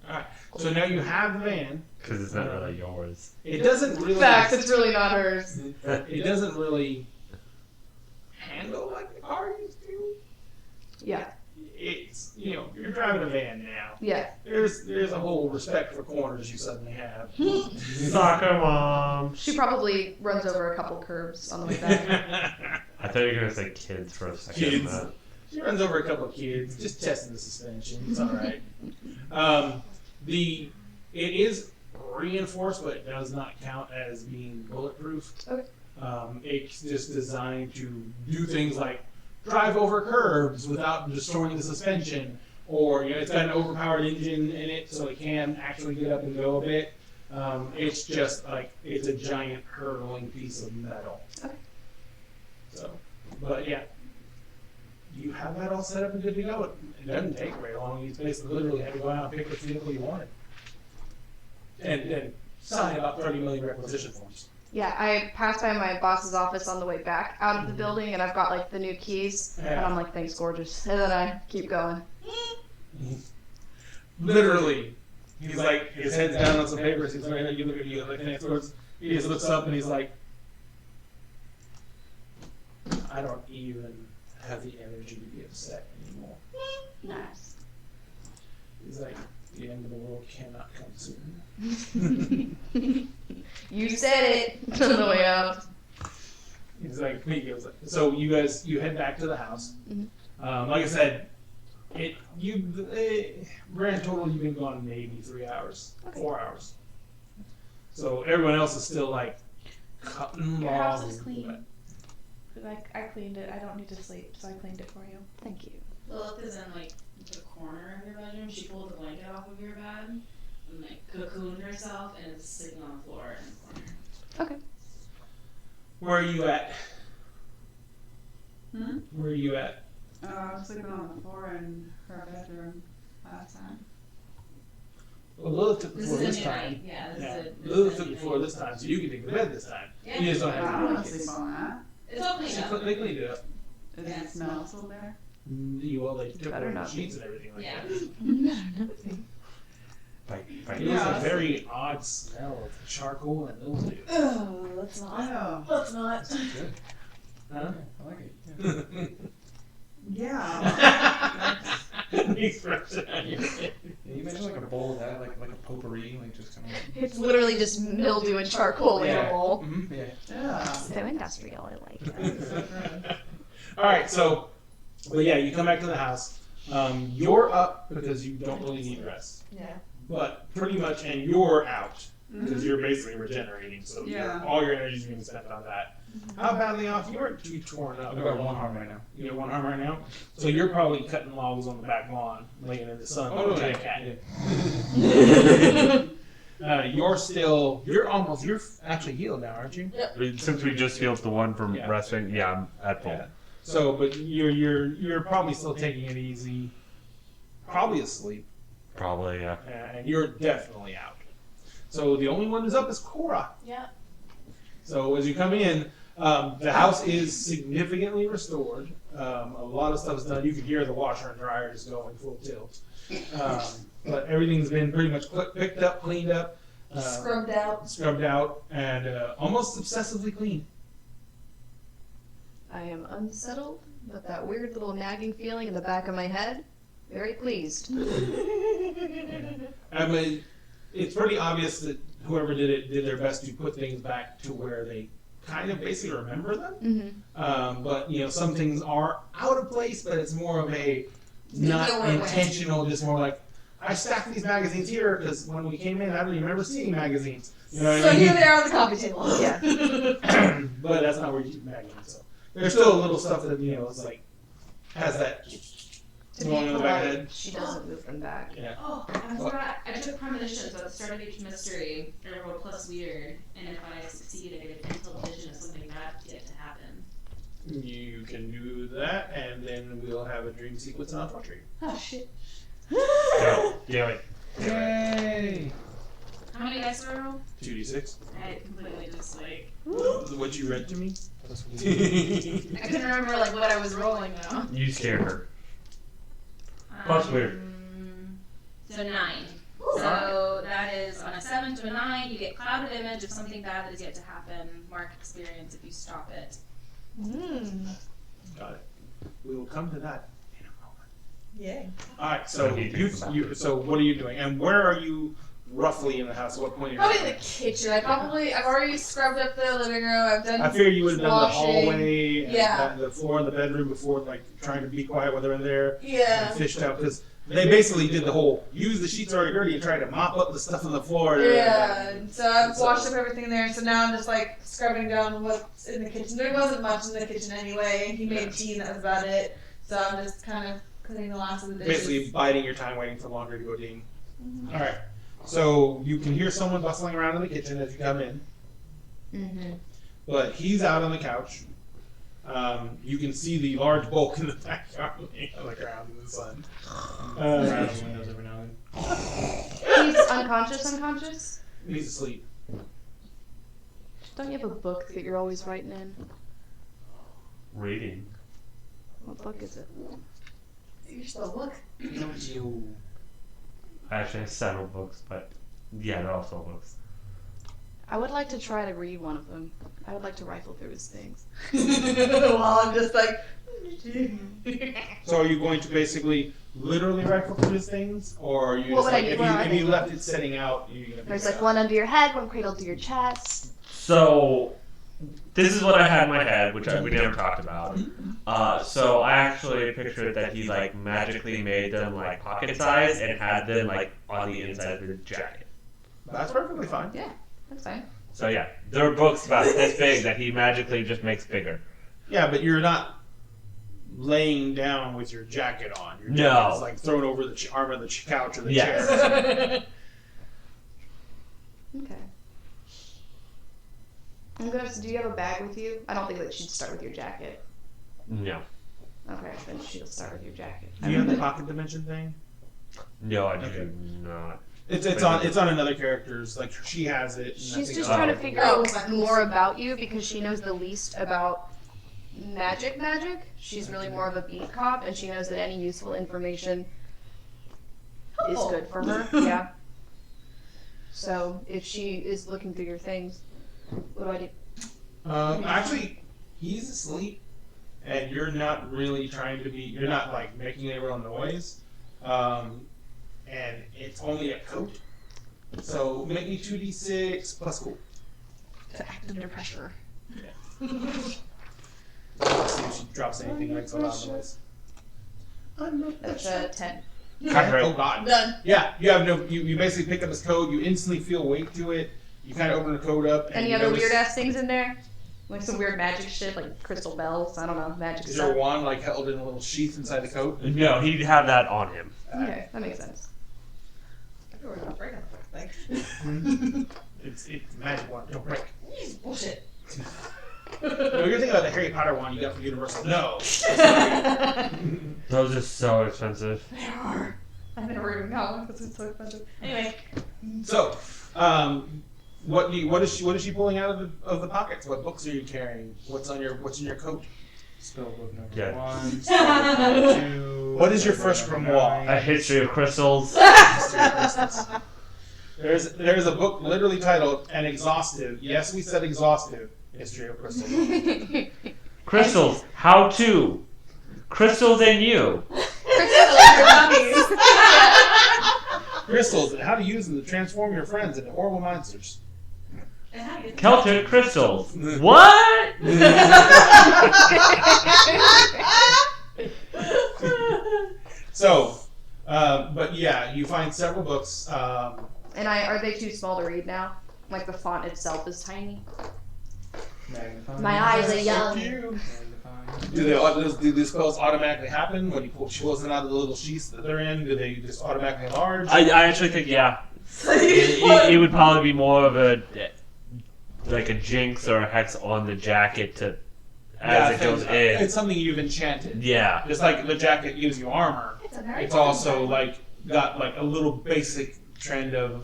All right. So now you have the van. Because it's not really yours. It doesn't really. Facts, it's really not hers. It doesn't really handle like the car used to. Yeah. It's you're driving a van now. Yeah. There's a whole respect for corners you suddenly have. Soccer mom. She probably runs over a couple curves on the way back. I thought you were gonna say kids for a second. Kids. But She runs over a couple of kids, just testing the suspension. It's all right. It is reinforced, but it does not count as being bulletproof. Okay. It's just designed to do things like drive over curbs without destroying the suspension, or it's got an overpowered engine in it, so it can actually get up and go a bit. It's just like it's a giant hurtling piece of metal. Okay. So, but yeah. You have that all set up and good to go. It doesn't take very long. You basically literally have to go out and pick the vehicle you wanted. And sign about 30 million requisition forms. Yeah, I passed by my boss's office on the way back out of the building, and I've got like the new keys, and I'm like, "Thanks, gorgeous." And then I keep going. Literally, he's like, his head's down on some papers. He's like, you look at you, like next doors. He just looks up and he's like, I don't even have the energy to be upset anymore. Nice. He's like, the end of the world cannot come soon. You said it on the way out. He's like, he goes like, so you head back to the house. Mhm. Like I said, grand total you've been gone maybe 3 hours, 4 hours. So everyone else is still like cutting Your house logs. is clean. I cleaned it. I don't need to sleep, so I cleaned it for you. Thank you. Lilith is in like the corner of your bedroom. She pulled the blanket off of your bed and like cocooned herself and is sitting on the floor in the corner. Okay. Where are you at? Hmm? Where are you at? I was sleeping on the floor in her bedroom last time. Well, Lilith took the This floor is this a new time. night. Yeah, this Yeah. is a Lilith took the floor this time, so you can take the bed this time. Yeah. You just don't I have don't to want to blankets. sleep on that. It's all cleaned up. They cleaned it up. Is Yeah. the smell still there? Well, they took Better away the not be. sheets and everything like Yeah. that. Bite. It was a very odd smell of charcoal and mildew. Oh, let's not. Oh. Let's not. Good. Huh? I like it. Yeah. The expression on your face. Yeah, you imagine like a bowl of that, like a potpourri, like just kind of. It's literally just mildew and charcoal in a bowl. Mhm. Yeah. Yeah. So industrial, I like it. All right, so, but yeah, you come back to the house. You're up because you don't really need rest, Yeah. but pretty much, and you're out because you're basically regenerating. So Yeah. all your energy is being spent on that. How badly off? You weren't too torn up. I've got one arm right now. You got one arm right now, so you're probably cutting logs on the back lawn, laying in the sun. Oh, like a yeah. cat. You're actually healed now, aren't you? Since we just healed the one from Yeah. resting, yeah, I'm at full. Yeah. So, but you're probably still taking it easy, probably asleep, Probably, yeah. and you're definitely out. So the only one who's up is Cora. Yeah. So as you come in, the house is significantly restored. A lot of stuff's done. You can hear the washer and dryer just going full tilt. But everything's been pretty much picked up, cleaned up, Scrubbed out. and almost obsessively clean. I am unsettled, but that weird little nagging feeling in the back of my head, very pleased. I mean, it's pretty obvious that whoever did it did their best to put things back to where they kind of basically remember them. But some things are out of place, but it's more of a not intentional, just more like I stacked these magazines here because when we came in, I don't even remember seeing magazines. You know what So I mean? here they are on the coffee table. Yeah. But that's not where you keep magazines. So there's still a little stuff that it's like has that To going be on the back of the polite, head. she doesn't move them back. Yeah. Oh, I forgot. I took premonitions at the start of each mystery. I wrote plus weird, and if I succeed, I get a mental vision of something bad's yet to happen. You can do that, and then we'll have a dream sequence on poetry. Oh shit. Go. Do it. Yay! How many dice do I roll? 2d6. I completely just like What you read to me? I couldn't remember like what I was rolling now. You scared her. Plus weird. So 9. So that is on a 7 to a 9. You get clouded image of something bad that is yet to happen. Mark experience if you stop it. Got it. We will come to that in a moment. Yay. All right. So What do you think so what are you doing, and where are you roughly in the house? At what point? Probably in the kitchen. I've already scrubbed up the living room. I've done. I figured you would have done the washing. hallway, and Yeah. the floor in the bedroom before, like trying to be quiet while they're in there. Yeah. And fished out because they basically did the whole use the sheets already dirty and try to mop up the stuff on the floor. Yeah, and so I've washed up everything there, so now I'm just like scrubbing down what's in the kitchen. There wasn't much in the kitchen anyway, and he made tea and that was about it. So I'm just kind of cleaning the last of the dishes. Basically biding your time waiting for laundry to go ding. All right. So you can hear someone bustling around in the kitchen as you come in, but he's out on the couch. You can see the large bulk in the backyard laying on the ground in the sun. Around the windows every now and then. He's unconscious? He's asleep. Don't you have a book that you're always writing in? Reading. What book is it? You're still look. I actually have several books, but yeah, they're also books. I would like to try to read one of them. I would like to rifle through his things. While I'm just like. So are you going to basically literally rifle through his things, or are you What just would I like do? if Where you, are if they? you left it setting out, you're gonna There's pick like it one up? under your head, one cradled to your chest. So, this is what I had in my head, which we never talked about. So I actually pictured that he like magically made them like pocket size and had them like on the inside of his jacket. That's perfectly fine. That's fine. So yeah, there are books about this big that he magically just makes bigger. Yeah, but you're not laying down with your jacket on. Your No. jacket's like thrown over the arm of the couch or the Yes. chair. Okay. I'm gonna. Do you have a bag with you? I don't think that she'd start with your jacket. No. Okay, then she'll start with your jacket. Do you have the pocket dimension thing? No, I do not. It's on another character's. Like she has it. And I She's think just it's- trying to figure out more about you because she knows the least about magic. She's really more of a beat cop, and she knows that any useful information is good for her. Yeah. So if she is looking through your things, what do I do? Actually, he's asleep, and you're not really trying to be. You're not like making any real noise, and it's only a coat. So make me 2d6 plus cool. To act under pressure. See if she drops anything like so loud noise. That's a 10. Oh God. Done. Yeah, you have no. You basically pick up this code. You instantly feel weight to it. You kind of open the code up. And Any you other notice- weird ass things in there? Like some weird magic shit, like crystal bells. I don't know, magic Is your stuff. wand like held in a little sheath inside the coat? No, he'd have that on him. Okay, that makes sense. We're not breaking the thing. It's magic wand. Don't break. Bullshit. No, you're thinking about the Harry Potter wand you got from Universal. No. Those are so expensive. They are. I've never even got one because it's so expensive. Anyway. So, what is she pulling out of the pockets? What books are you carrying? What's in your coat? Spellbook number Yeah. 1, spellbook 2. What is your first grimoire? A history of crystals. There's a book literally titled "An Exhaustive." Yes, we said exhaustive. History of crystals. Crystals. How to. Crystals and you. Crystals and how to use them to transform your friends into horrible monsters. And how do you- Celtic crystals. What? So, but yeah, you find several books. And are they too small to read now? Like the font itself is tiny. Magnifying. My eyes are young. Magnifying. Do the spells automatically happen when you pulls them out of the little sheaths that they're in? Do they just automatically enlarge? I actually think, yeah. So you It would probably be more of a like a jinx or a hex on the jacket to Yeah, as it goes in. It's something you've enchanted. Yeah. Just like the jacket gives you armor, It's a very it's also like got like a little basic trend of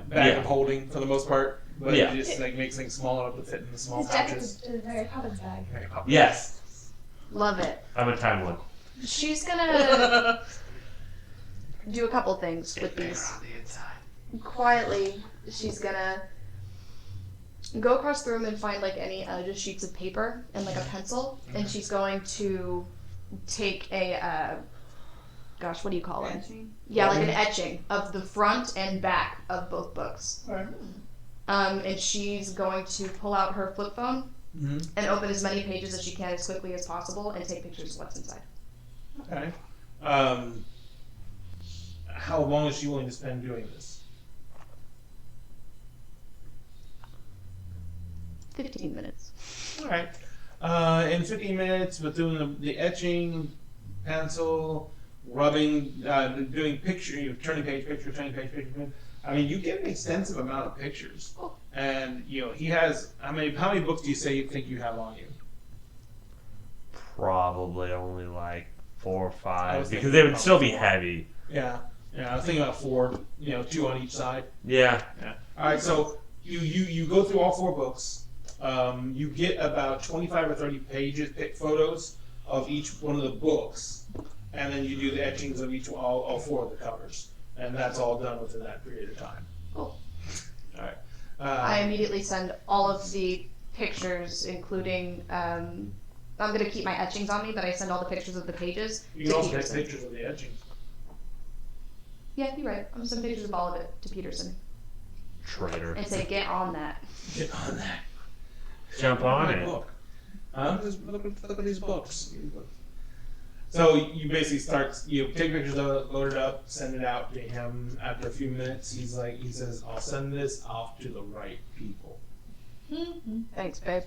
bag of holding for the most part, but Yeah. it just like makes things small enough to fit in the small His jacket pouches. is very Poppins bag. Very popular. Yes. Love it. I'm a time one. She's gonna do a couple things with these. Quietly, she's gonna go across the room and find like any just sheets of paper and like a pencil, and she's going to take a gosh, what do you call it? Yeah, like an etching of the front and back of both books. And she's going to pull out her flip phone Mm-hmm. and open as many pages as she can as quickly as possible and take pictures of what's inside. Okay. How long is she willing to spend doing this? 15 minutes. All right. In 15 minutes, with doing the etching, pencil, rubbing, doing picture, turning page, picture, turning page, picture. I mean, you get an extensive amount of pictures, and he has how many books do you say you think you have on you? Probably only like 4 or I 5 was because thinking they would still be probably 4. heavy. Yeah, I was thinking about 4. 2 on each side. Yeah. All right, so you go through all 4 books. You get about 25 or 30 pages, photos of each one of the books, and then you do the etchings of all 4 of the covers, and that's all done within that period of time. Cool. All right. I immediately send all of the pictures, including. I'm going to keep my etchings on me, but I send all the pictures of the pages You to can also take Peterson. pictures of the etchings. Yeah, you're right. I'm going to send pictures of all of it to Peterson Traitor. and say, get on that. Get on that. Jump on My it. book. Just look at these books. So you basically start, take pictures of it, load it up, send it out to him. After a few minutes, he says, I'll send this off to the right people. Thanks, babe.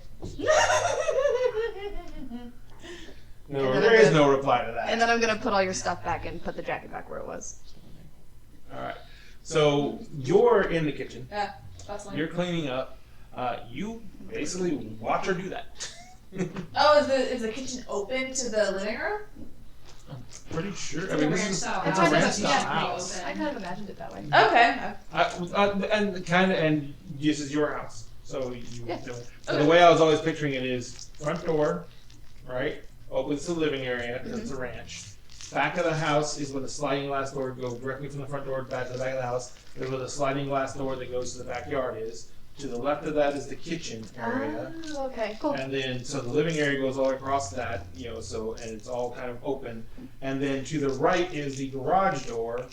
No, And then there I'm is gonna- no reply to that. And then I'm going to put all your stuff back and put the jacket back where it was. All right. So you're in the kitchen. Yeah, that's fine. You're cleaning up. You basically watch her do that. Oh, is the kitchen open to the living room? Pretty sure. It's I mean, a this ranch is style it's house. a ranch Yeah. style house. I kind of imagined it that way. Okay. And this is your house. So Yeah. so the way I was always picturing it is front door, right? Opens to the living area because it's a ranch. Back of the house is with a sliding glass door goes directly from the front door back to the back of the house. There's where the sliding glass door that goes to the backyard is. To the left of that is the kitchen area. Oh, okay, cool. And then, so the living area goes all across that, so, and it's all kind of open. And then to the right is the garage door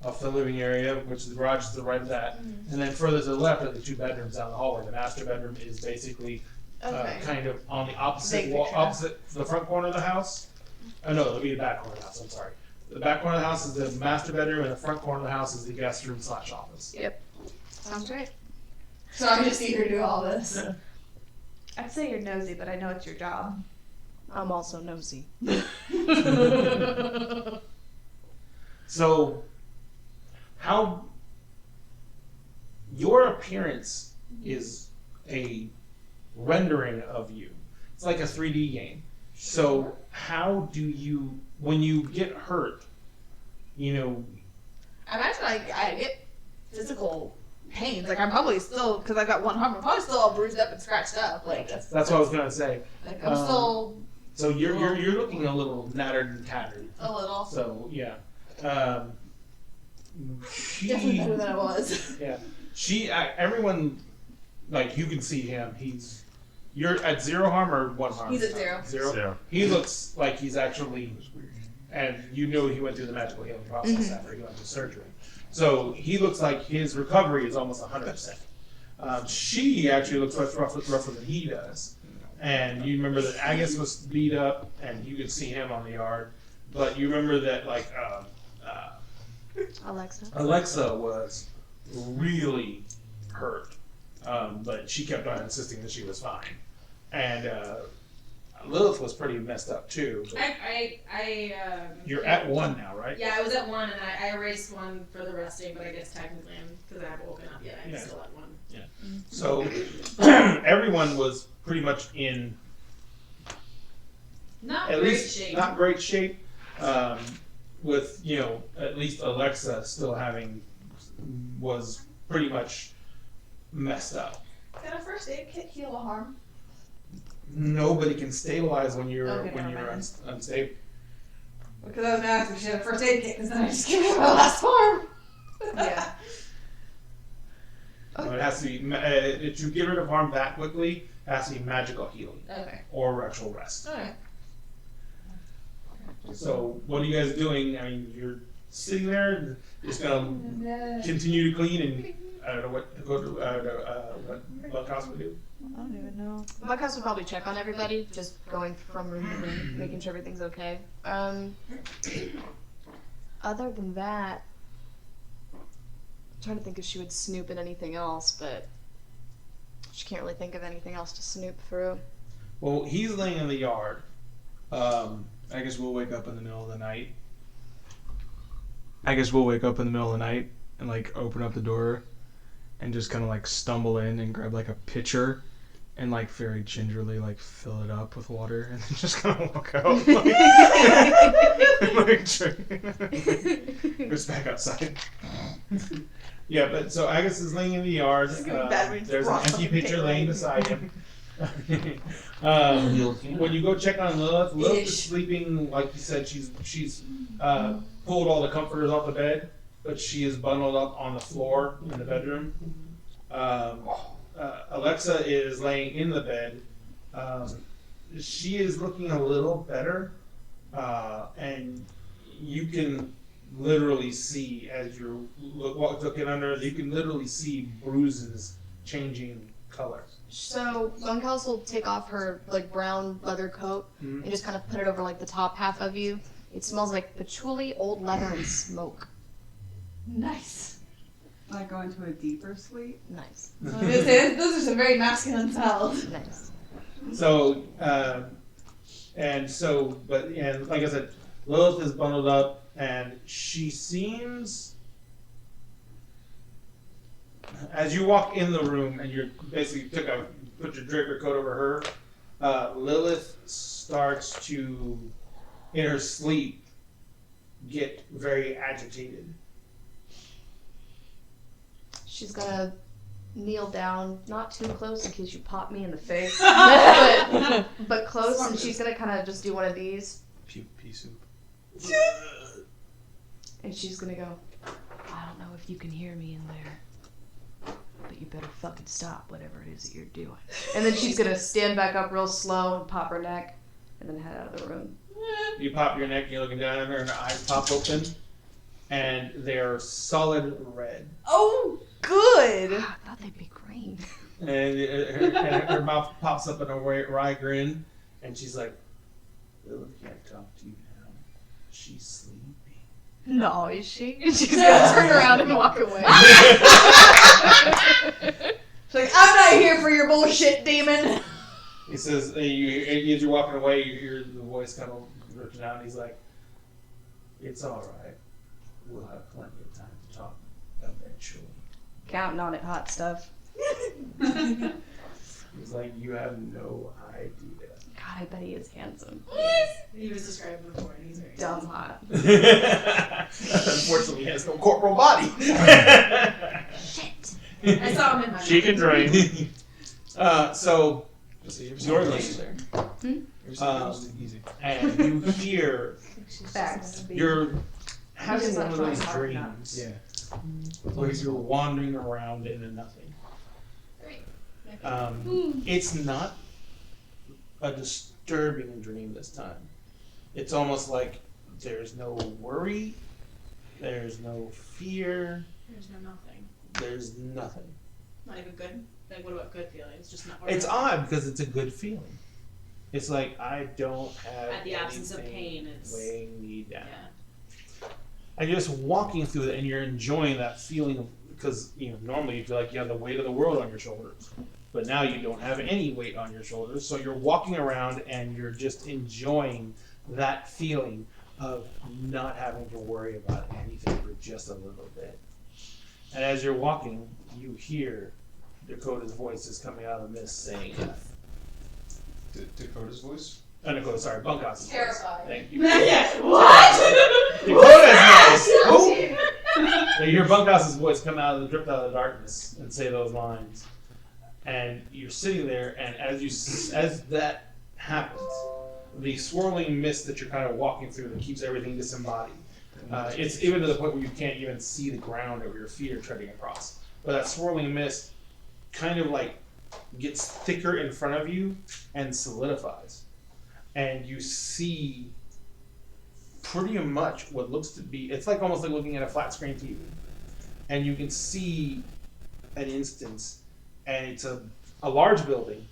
of the living area, which the garage is to the right of that. And then further to the left are the 2 bedrooms down the hallway. The master bedroom is basically Okay. kind of on the opposite Big wall, picture. opposite the front corner of the house. Oh no, it'll be the back corner of the house, I'm sorry. The back corner of the house is the master bedroom, and the front corner of the house is the guest room / office. Sounds great. So I just see her do all this. I'd say you're nosy, but I know it's your job. I'm also nosy. So, how your appearance is a rendering of you. It's like a 3D game. So, how do you, when you get hurt, I imagine I get physical pains. Like I'm probably still, because I've got one arm, I'm probably still all bruised up and scratched up. Like that's what I was gonna say. like I'm still So you're looking a little nattered and tattered. a little. So yeah. Definitely better than I was. Everyone, like you can see him. You're at 0 harm or 1 harm. He's at 0. 0. So, He looks like he's actually, and he went through the magical healing process after he went to surgery. So he looks like his recovery is almost 100%. She actually looks much rougher than he does. And you remember that Agus was beat up, and you could see him on the yard. But you remember that, like, Alexa was really hurt. But she kept on insisting that she was fine. And Lilith was pretty messed up, too. You're at 1 now, right? Yeah, I was at 1 and I erased 1 for the resting, but I guess technically because I haven't woken up yet, I'm still at 1. Yeah. So everyone was pretty much in Not at great least shape. not great shape. With at least Alexa still was pretty much messed up. Can a first aid kit heal a harm? Nobody can stabilize when you're Okay, when never you're mind. unstable. Because I was gonna ask if she had a first aid kit, because then I just gave her my last harm. Yeah. It has to be to get rid of harm that quickly. It has to be magical healing Okay. or actual rest. Alright. So what are you guys doing? I mean, you're sitting there, just gonna continue to clean, and I don't know what Buckhouse would do. I don't even know. Buckhouse would probably check on everybody, just going from room to room, making sure everything's okay. Other than that, I'm trying to think if she would snoop at anything else, but she can't really think of anything else to snoop through. Well, he's laying in the yard. I guess we'll wake up in the middle of the night. And like open up the door and just kind of like stumble in and grab like a pitcher and like very gingerly like fill it up with water and then just kind of walk out. Like drink. Goes back outside. Yeah, but so Agus is laying in the yard. There's an empty pitcher laying beside him. When you go check on Lilith, Lilith is sleeping like you said. She's pulled all the comforters off the bed, but she is bundled up on the floor in the bedroom. Alexa is laying in the bed. She is looking a little better, and you can literally see as you're looking under. You can literally see bruises changing color. So Bunkhouse will take off her like brown leather coat and just kind of put it over like the top half of you. It smells like patchouli, old leather, and smoke. Nice. Like go into a deeper sleep. Nice. Those are some very masculine smells. Nice. So, and like I said, Lilith is bundled up, and she seems, as you walk in the room, and you're basically put your draper coat over her, Lilith starts to, in her sleep, get very agitated. She's gonna kneel down, not too close in case you pop me in the face, but close, and she's gonna kind of just do one of these, Pea soup. and she's gonna go, I don't know if you can hear me in there, but you better fucking stop whatever it is that you're doing. And then she's gonna stand back up real slow and pop her neck, and then head out of the room. You pop your neck, and you're looking down at her, and her eyes pop open, and they're solid red. Oh, good. I thought they'd be green. And her mouth pops up in a wry grin, and she's like, Lilith can't talk to you now. She's sleeping. No, is she? And she's gonna turn around and walk away. She's like, I'm not here for your bullshit, demon. He says, as you're walking away, you hear the voice kind of ripping out, and he's like, it's alright. We'll have plenty of time to talk eventually. Counting on it, hot stuff. He's like, you have no idea. God, I bet he is handsome. He was described before, and he's very Dumb hot. Unfortunately, he has no corporal body. Shit. I saw him in my She can dream. So, you're laying there. Easy. And you hear, Facts. you're having He's one not of those trying hard dreams Yeah. where you're wandering around into nothing. Great. It's not a disturbing dream this time. It's almost like there's no worry. There's no fear. There's no nothing. There's nothing. Not even good. Like, what about good feelings? Just not. It's odd because it's a good feeling. It's like I don't have At the absence of anything pain, it's weighing me down. yeah. And you're just walking through it, and you're enjoying that feeling of because normally you feel like you have the weight of the world on your shoulders, but now you don't have any weight on your shoulders. So you're walking around and you're just enjoying that feeling of not having to worry about anything for just a little bit. And as you're walking, you hear Dakota's voice is coming out of the mist saying, Dakota's voice? Dakota, sorry, Bunkhouse. Terrified. Thank you. What? Dakota's voice! Oh! You hear Bunkhouse's voice come out of the darkness and say those lines. And you're sitting there, and as that happens, the swirling mist that you're kind of walking through that keeps everything disembodied. It's even to the point where you can't even see the ground that your feet are treading across. But that swirling mist kind of like gets thicker in front of you and solidifies. And you see pretty much what looks to be, it's like almost like looking at a flat screen TV. And you can see an instance, and it's a large building,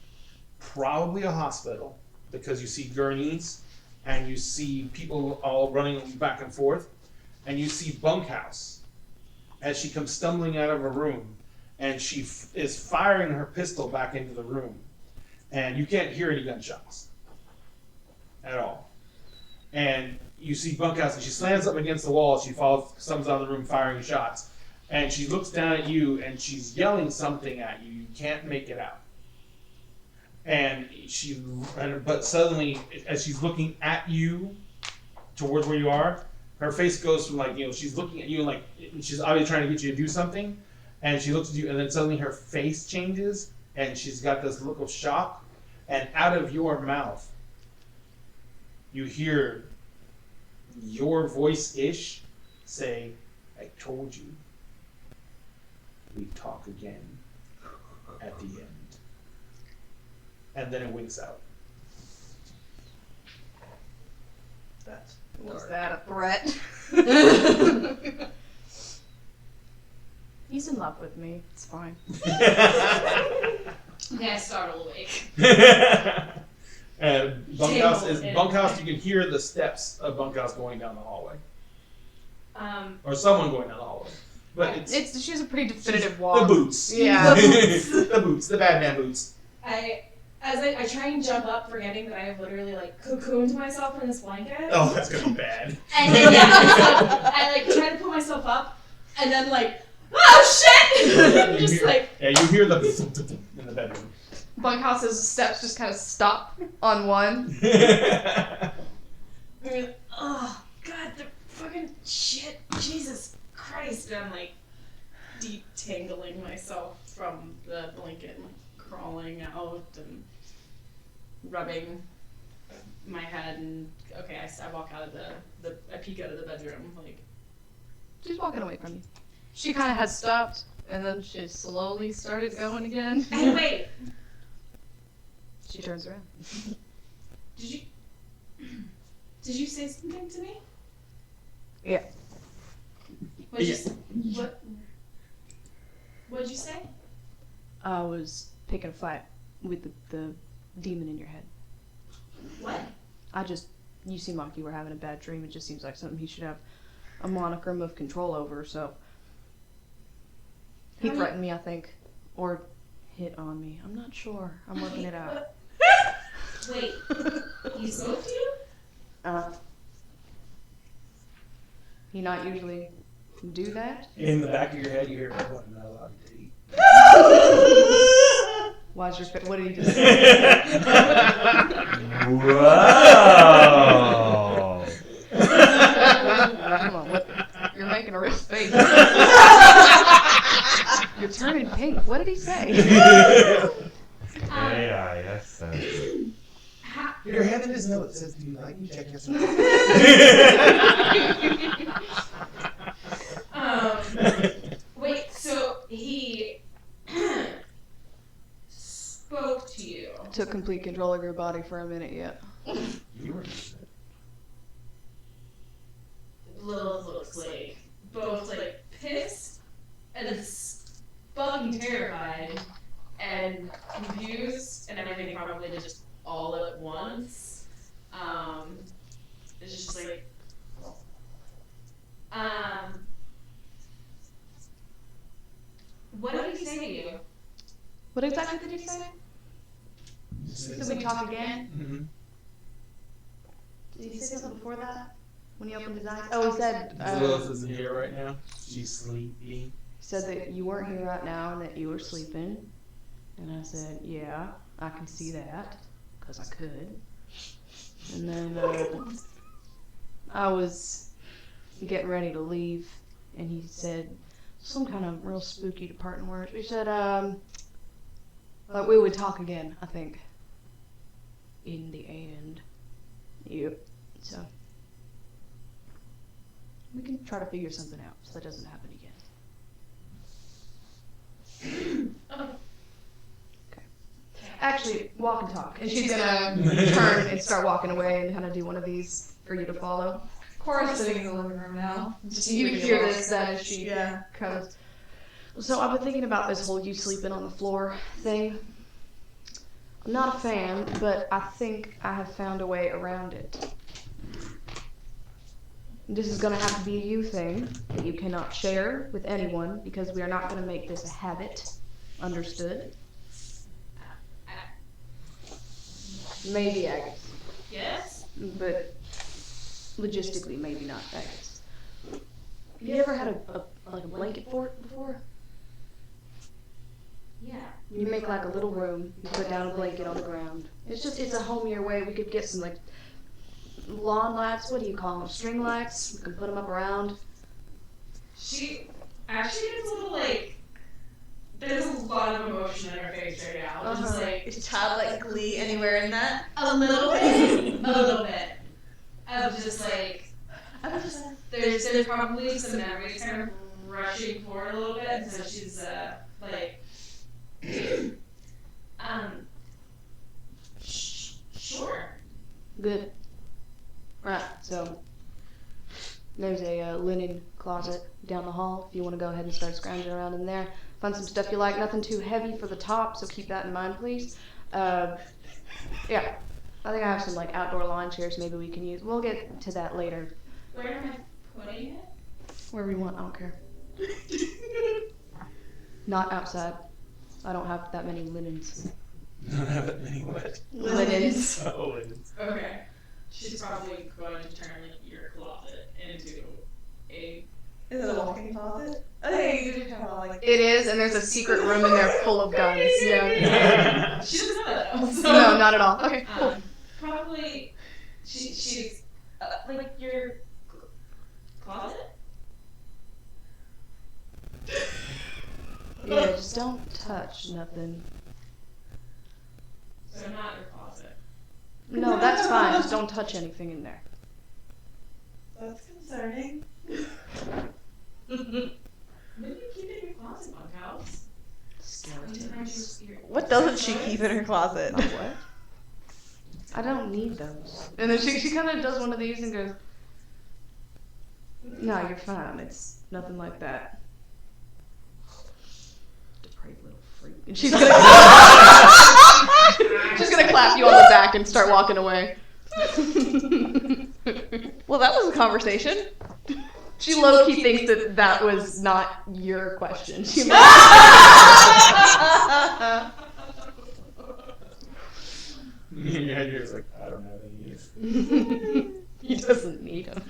probably a hospital, because you see gurneys, and you see people all running back and forth, and you see Bunkhouse as she comes stumbling out of a room, and she is firing her pistol back into the room, and you can't hear any gunshots at all. And you see Bunkhouse, and she slams up against the wall. She comes out of the room firing shots, and she looks down at you, and she's yelling something at you. You can't make it out. But suddenly, as she's looking at you, towards where you are, her face goes from she's looking at you and she's obviously trying to get you to do something, and she looks at you, and then suddenly her face changes, and she's got this look of shock, and out of your mouth, you hear your voice-ish say, "I told you, we'd talk again at the end." And then it winks out. Was that a threat? He's in love with me. It's fine. Okay, I startle awake. And Bunkhouse. You can hear the steps of Bunkhouse going down the hallway, or someone going down the hallway. But She has a pretty definitive walk. the boots. Yeah. The boots. The bad man boots. As I try and jump up, forgetting that I have literally cocooned myself in this blanket. Oh, that's gonna be bad. And then I try to pull myself up, and then oh shit! You hear the in the bedroom. Bunkhouse's steps just kind of stop on one. Oh god, the fucking shit! Jesus Christ! And I'm detangling myself from the blanket and crawling out and rubbing my head, and I walk out of I peek out of the bedroom She's walking away from you. She kind of had stopped, and then she slowly started going again. Hey, wait! She turns around. Did you say something to me? Yeah. What'd you say? I was picking a fight with the demon in your head. What? You seem like you were having a bad dream. It just seems like something he should have a monicum of control over, so. He threatened me, I think. Or hit on me. I'm not sure. I'm working it out. Wait, he spoke to you? He not usually do that? In the back of your head, you hear, "What? Not allowed to eat." Why's your what did he just say? Wow. Come on, you're making a real face. You're turning pink. What did he say? yes. Your hand in his note says, "Do you like me? Check yourself." Wait, so he spoke to you? Took complete control of your body for a minute, yeah. You were Lilith looks like confused and everything probably just all at once. It's just like, what did he say to you? What exactly did he say? Did we talk again? Mm-hmm. Did he say something before that? When he opened his eyes? Oh, he said. Lilith isn't here right now. She's sleeping. He said that you weren't here right now and that you were sleeping. And I said, yeah, I can see that, because I could. And then I was getting ready to leave, and he said some kind of real spooky departing words. He said, like we would talk again, I think. In the end. Yep. So, we can try to figure something out so that doesn't happen again. Okay. Actually, walk and talk. And she's gonna turn and start walking away and kind of do one of these for you to follow. Cora's sitting in the living room now. You hear this then as she Yeah. comes. So I've been thinking about this whole you sleeping on the floor thing. I'm not a fan, but I think I have found a way around it. This is going to have to be a you thing that you cannot share with anyone because we are not going to make this a habit. Understood? Maybe Agus. Yes? But logistically, maybe not Agus. Have you ever had a blanket fort before? Yeah. You make like a little room, you put down a blanket on the ground. It's a homier way. We could get some like lawn lights, what do you call them? String lights. We can put them up around. She actually gets a little like, there's a lot of emotion in her face right now. Just like, Is childlike glee anywhere in that? a little bit. A little bit. Of just like, there's probably some memories kind of rushing forward a little bit, and so she's like, sure. Good. Right, so there's a linen closet down the hall if you want to go ahead and start scrounging around in there. Find some stuff you like. Nothing too heavy for the top, so keep that in mind, please. Yeah, I think I have some like outdoor lawn chairs maybe we can use. We'll get to that later. Where am I putting it? Wherever you want, I don't care. Not outside. I don't have that many linens. I don't have that many what? Linens. Oh, linens. Okay. She's probably going to turn like your closet into a. Is it a walk-in closet? Okay, you do have all like. It is, and there's a secret room in there full of guns. Yeah. She doesn't know that though. So. No, not at all. Okay, cool. Probably, she's like your closet. Yeah, just don't touch nothing. So not your closet. No, that's fine. Just don't touch anything in there. That's concerning. Maybe keep it in your closet, bunkhouse. Skeletons. What doesn't she keep in her closet? What? I don't need those. And then she kind of does one of these and goes, "No, you're fine. It's nothing like that." Depraved little freak. And she's gonna clap you on the back and start walking away. Well, that was a conversation. She low-key thinks that that was not your question. She Yeah, you're just like, I don't have any use. He doesn't need them.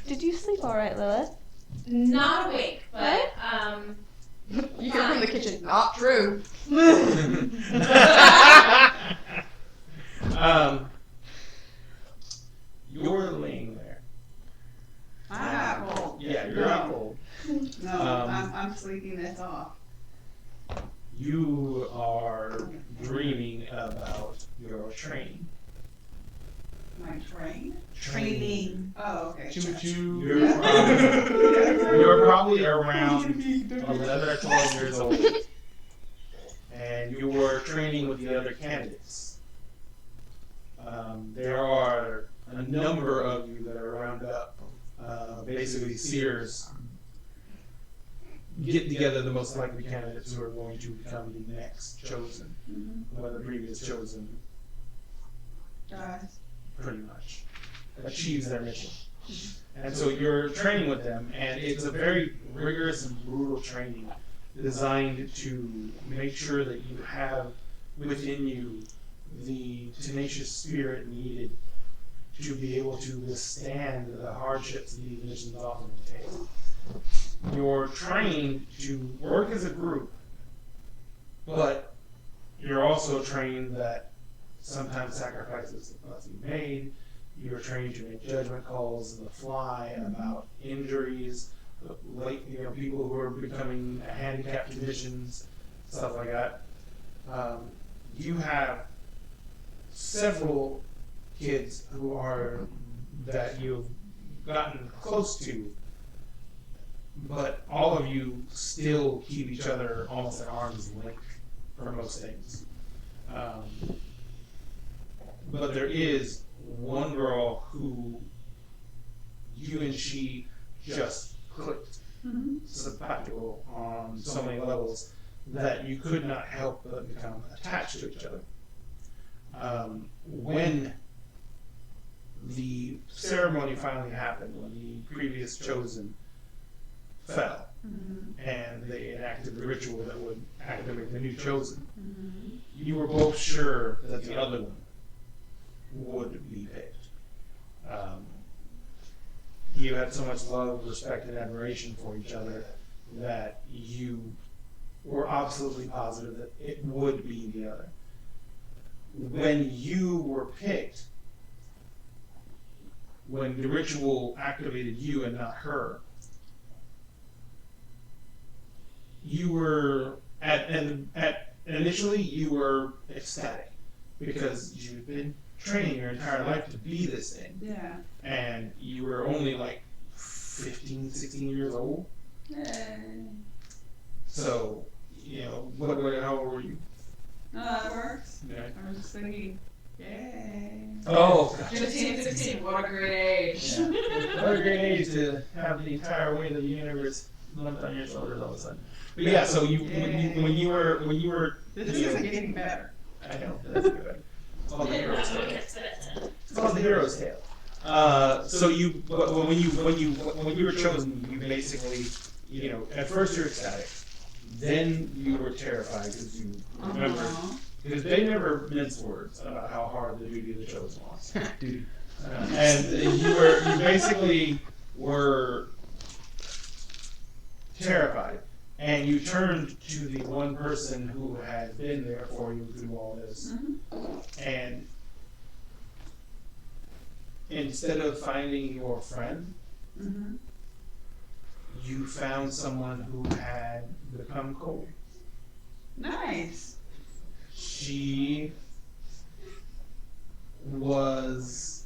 Did you sleep all right, Lilith? Not awake, but You hear from the kitchen, not true. You're laying there. I'm not cold. Yeah, you're not cold. No, I'm sleeping this off. You are dreaming about your training. My train? Training. Oh, okay. Choo choo. Yeah. You're probably around 11 or 12 years old. And you were training with the other candidates. There are a number of you that are round up. Basically, Sears get together the most likely candidates who are going to become the next chosen, when the previous chosen Guys. pretty much achieves their mission. And so you're training with them, and it's a very rigorous and brutal training designed to make sure that you have within you the tenacious spirit needed to be able to withstand the hardships that these missions often entail. You're trained to work as a group, but you're also trained that sometimes sacrifices must be made. You're trained to make judgment calls on the fly about injuries, people who are becoming handicapped conditions, stuff like that. You have several kids that you've gotten close to, but all of you still keep each other almost at arm's length for most things. But there is one girl who you and she just clicked simpatico on so many levels that you could not help but become attached to each other. When the ceremony finally happened, when the previous chosen fell, and they enacted the ritual that would activate the new chosen, you were both sure that the other one would be picked. You had so much love, respect, and admiration for each other that you were absolutely positive that it would be the other. When you were picked, when the ritual activated you and not her, you were initially you were ecstatic because you've been training your entire life to be this thing. Yeah. And you were only like 15, 16 years old. So, how old were you? No, that works. Yeah. I was just thinking, yay. Oh, 15, 16, what a great age. what a great age to have the entire weight of the universe lumped on your shoulders all of a sudden. But yeah, so when you were This isn't getting better. I know, that's good. It's called the hero's tale. It's called the hero's tale. So when you were chosen, you basically, at first you're ecstatic, then you were terrified because you remember, because they never mince words about how hard the duty of the chosen was. And you basically were terrified. And you turned to the one person who had been there for you through all this. And instead of finding your friend, you found someone who had become cold. Nice. She was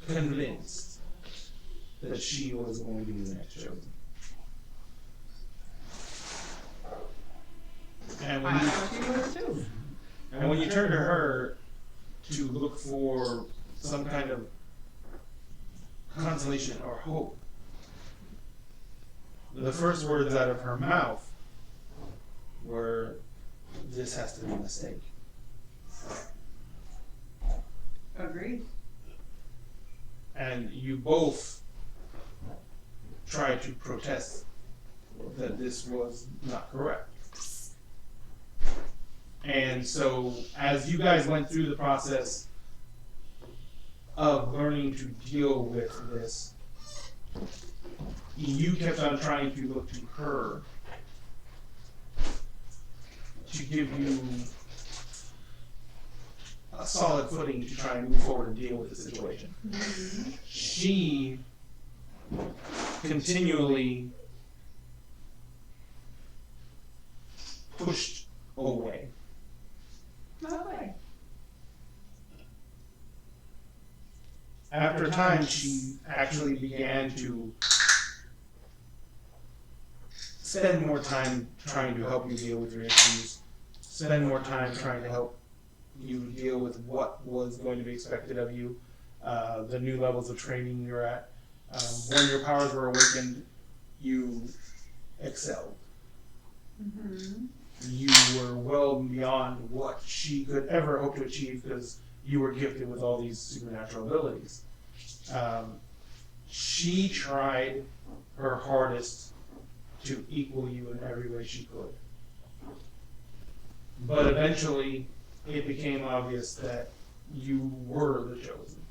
convinced that she was going to be the next chosen. And I thought you were too. when you turn to her to look for some kind of consolation or hope, the first words out of her mouth were, "This has to be a mistake." Agreed. And you both tried to protest that this was not correct. And so, as you guys went through the process of learning to deal with this, you kept on trying to look to her to give you a solid footing to try and move forward and deal with the situation. She continually pushed away. No way. After a time, she actually began to spend more time trying to help you deal with your issues, spend more time trying to help you deal with what was going to be expected of you, the new levels of training you're at, When your powers were awakened, you excelled. Mm-hmm. You were well beyond what she could ever hope to achieve because you were gifted with all these supernatural abilities. She tried her hardest to equal you in every way she could. But eventually, it became obvious that you were the chosen,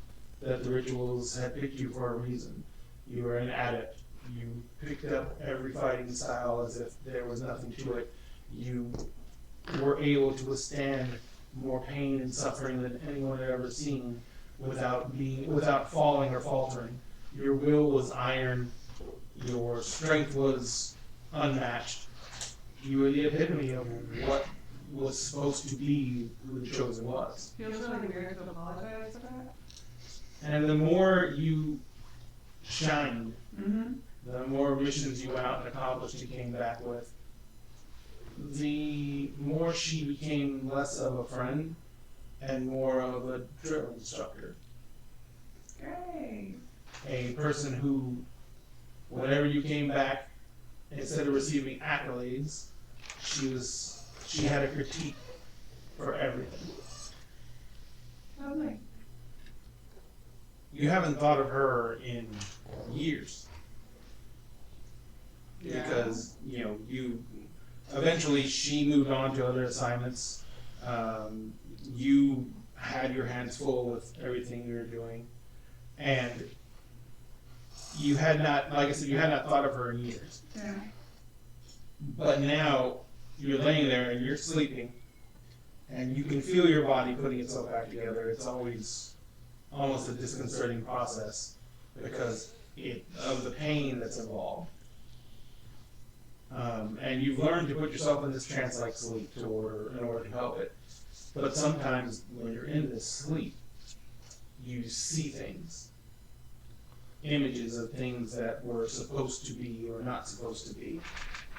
that the rituals had picked you for a reason. You were an adept. You picked up every fighting style as if there was nothing to it. You were able to withstand more pain and suffering than anyone had ever seen without falling or faltering. Your will was iron. Your strength was unmatched. You were the epitome of what was supposed to be who the chosen was. Feels really weird to apologize for that. And the more you shined, Mm-hmm. the more missions you went out and accomplished you came back with, the more she became less of a friend and more of a drill instructor. Great. A person who, whenever you came back, instead of receiving accolades, she had a critique for everything. Lovely. You haven't thought of her in years. Yeah. Because, you eventually she moved on to other assignments. You had your hands full with everything you were doing. And you had not, like I said, you had not thought of her in years. Yeah. But now you're laying there and you're sleeping and you can feel your body putting itself back together. It's always almost a disconcerting process because of the pain that's involved. And you've learned to put yourself in this trance-like sleep in order to help it. But sometimes when you're in this sleep, you see things. Images of things that were supposed to be or not supposed to be.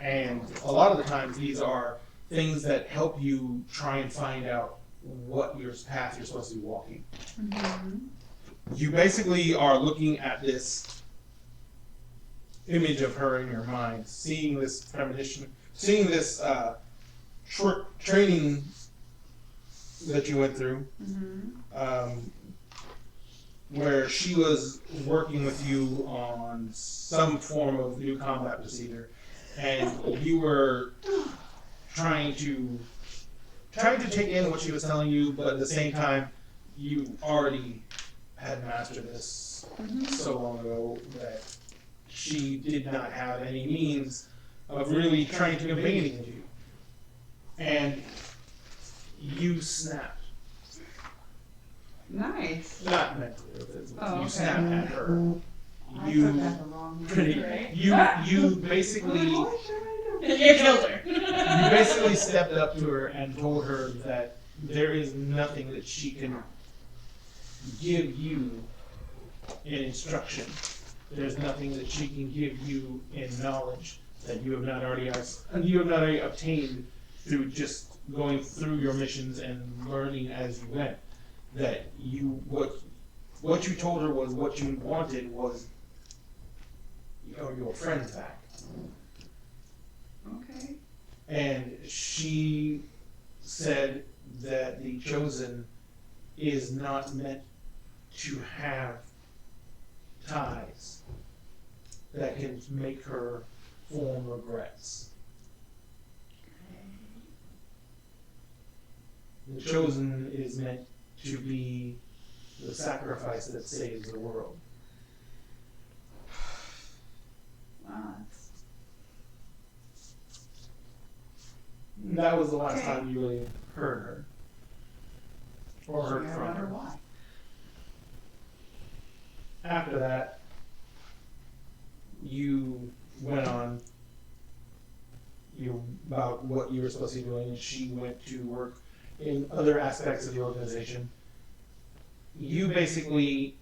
And a lot of the times these are things that help you try and find out what your path you're supposed to be walking. Mm-hmm. You basically are looking at this image of her in your mind, seeing this premonition, seeing this training that you went through, Mm-hmm. where she was working with you on some form of new combat procedure, and you were trying to take in what she was telling you, but at the same time, you already had mastered this so long ago that she did not have any means of really trying to convey anything to you. And you snapped. Nice. Not mentally, Oh, you okay. snapped at her. I You took that the wrong way. you basically You killed her. you basically stepped up to her and told her that there is nothing that she can give you in instruction. There's nothing that she can give you in knowledge that you have not already obtained through just going through your missions and learning as you went. That what you told her was what you wanted was your friends back. Okay. And she said that the chosen is not meant to have ties that can make her form regrets. The chosen is meant to be the sacrifice that saves the world. Wow, that's That was the last Okay. time you really heard her. Or heard I from wonder her. why. After that, you went on about what you were supposed to be doing, and she went to work in other aspects of the organization. You basically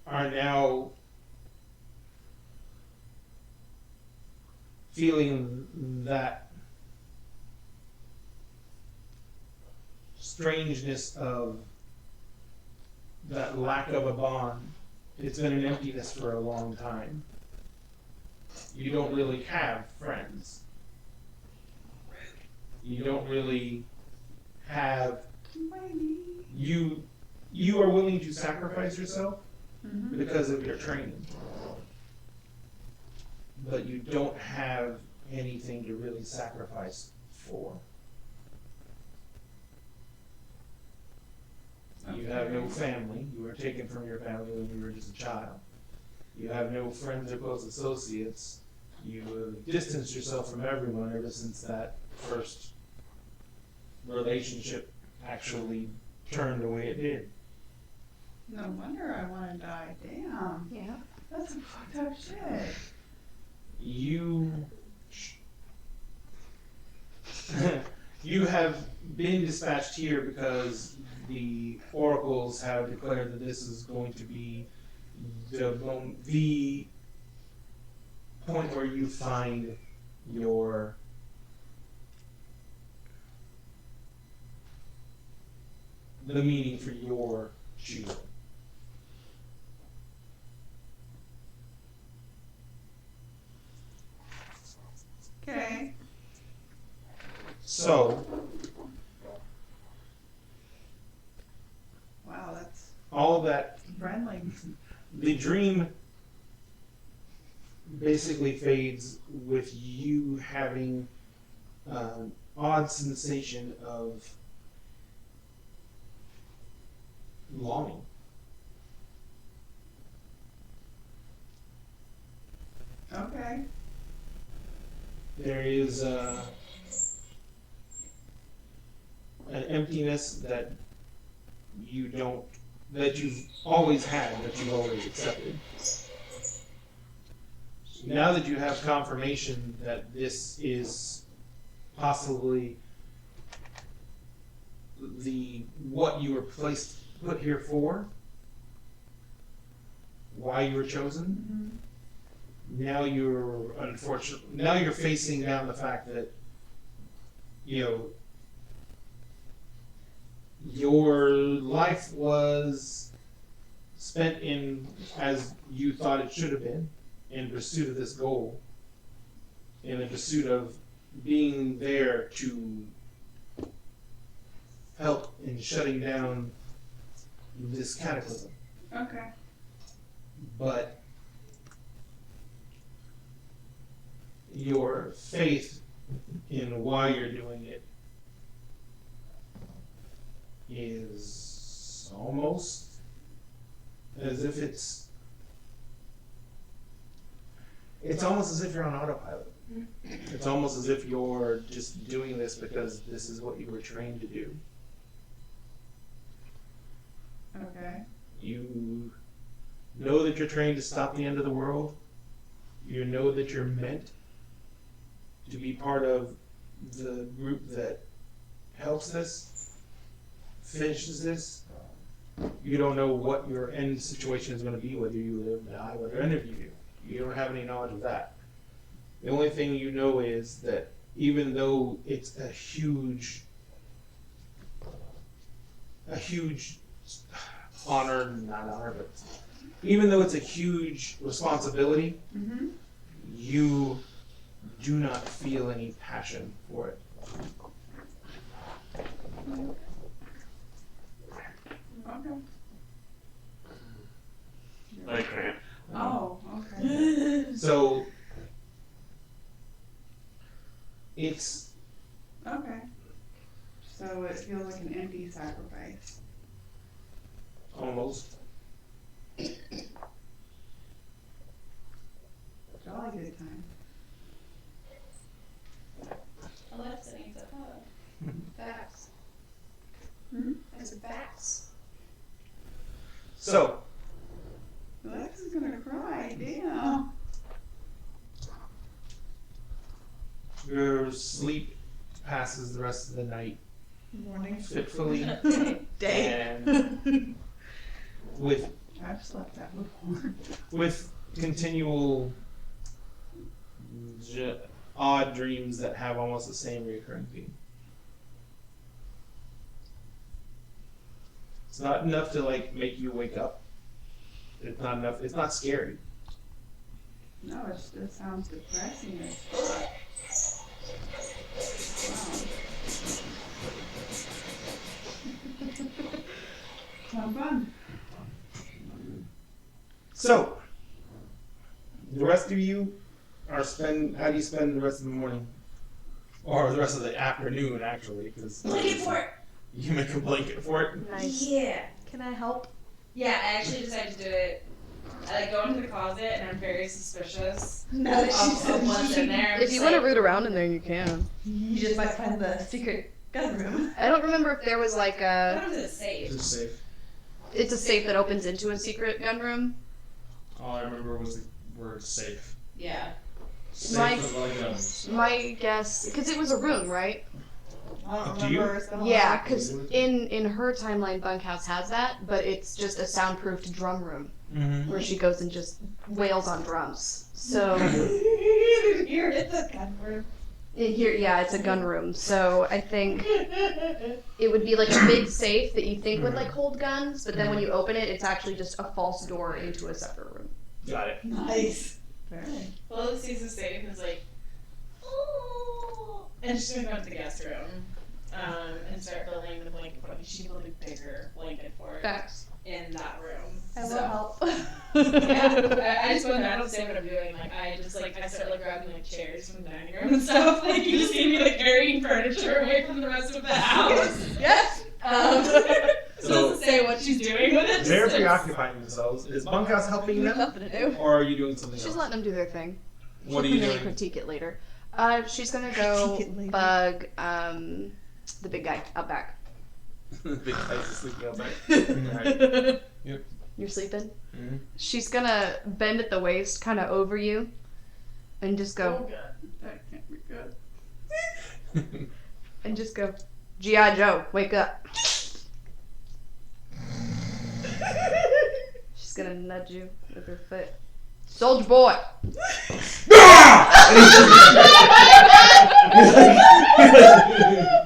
are now feeling that strangeness of that lack of a bond it's been an emptiness for a long time. You don't really have friends. You don't really have you are willing to sacrifice yourself because of your training. But you don't have anything to really sacrifice for. You have no family. You were taken from your family when you were just a child. You have no friends or close associates. You have distanced yourself from everyone ever since that first relationship actually turned the way it did. No wonder I want to die. Damn. Yeah. That's some fucked up shit. You you have been dispatched here because the oracles have declared that this is going to be the point where you find your the meaning for your shield. Okay. So Wow, that's all of that, friendly. the dream basically fades with you having an odd sensation of longing. Okay. There is an emptiness that you've always had, that you've always accepted. Now that you have confirmation that this is possibly what you were put here for, why you were chosen, now you're facing down the fact that, your life was spent in, as you thought it should have been, in pursuit of this goal, in the pursuit of being there to help in shutting down this cataclysm. Okay. But your faith in why you're doing it is almost as if it's almost as if you're on autopilot. It's almost as if you're just doing this because this is what you were trained to do. Okay. You know that you're trained to stop the end of the world. You know that you're meant to be part of the group that helps this, finishes this. You don't know what your end situation is going to be, whether you live, die, whether any of you do. You don't have any knowledge of that. The only thing you know is that even though it's a huge honor, not honor, but even though it's a huge responsibility, you do not feel any passion for it. Okay. Like Grant. Oh, okay. So it's Okay. So it feels like an empty sacrifice. almost. Jolly good time. Alexa needs a hug. Facts. Hmm? That's facts. So Alexa's gonna cry. Damn. your sleep passes the rest of the night Morning. fitfully Day. and with I've slept that before. with continual odd dreams that have almost the same recurring theme. It's not enough to make you wake up, It's not enough. It's not scary. No, it sounds depressing as fuck. Wow. Sound fun. So, the rest of you how do you spend the rest of the morning? Or the rest of the afternoon, actually, because Blanket fort. you make a blanket for it. Nice. Yeah. Can I help? Yeah, I actually decided to do it. I go into the closet and I'm very suspicious Now that she's of what's in there. I'm If you just want to like, root around in there, you can. You just might find the secret gun room. I don't remember if there was like What a. happens to the safe? It's safe. It's a safe that opens into a secret gun room. All I remember was the word safe. Yeah. Safe My- with like guns. My guess, because it was a room, right? I don't Do you? remember. It's been a Yeah, while. because in her timeline, Bunkhouse has that, but it's just a soundproofed drum room Mm-hmm. where she goes and just wails on drums. So Here, it's a gun room. in here, yeah, it's a gun room. So I think it would be like a big safe that you think would like hold guns, but then when you open it, it's actually just a false door into a separate room. Got it. Nice. Very nice. Well, sees the safe and is like, oh, and she's gonna go into the guest room, and start building the blanket fort. She built a bigger blanket fort Facts. in that room. I will So, help. yeah, I just went. I don't say what I'm doing. Like I just like I start like grabbing like chairs from the dining room and stuff. Like you just see me like carrying furniture away from the rest of the house. Yes. So doesn't say what she's doing with it. They're just says- preoccupying themselves. Is Bunkhouse helping them? Nothing to do. Or are you doing something She's else? letting them do their thing. What are She'll you maybe doing? critique it later. She's gonna go Critique it later. bug the big guy out back. Big Tice is sleeping outside. Right. You're sleeping? Mhm. She's gonna bend at the waist, kind of over you, and just Oh go, god. That can't be good. and just go, G.I. Joe, wake up. She's gonna nudge you with her foot. Soldier boy!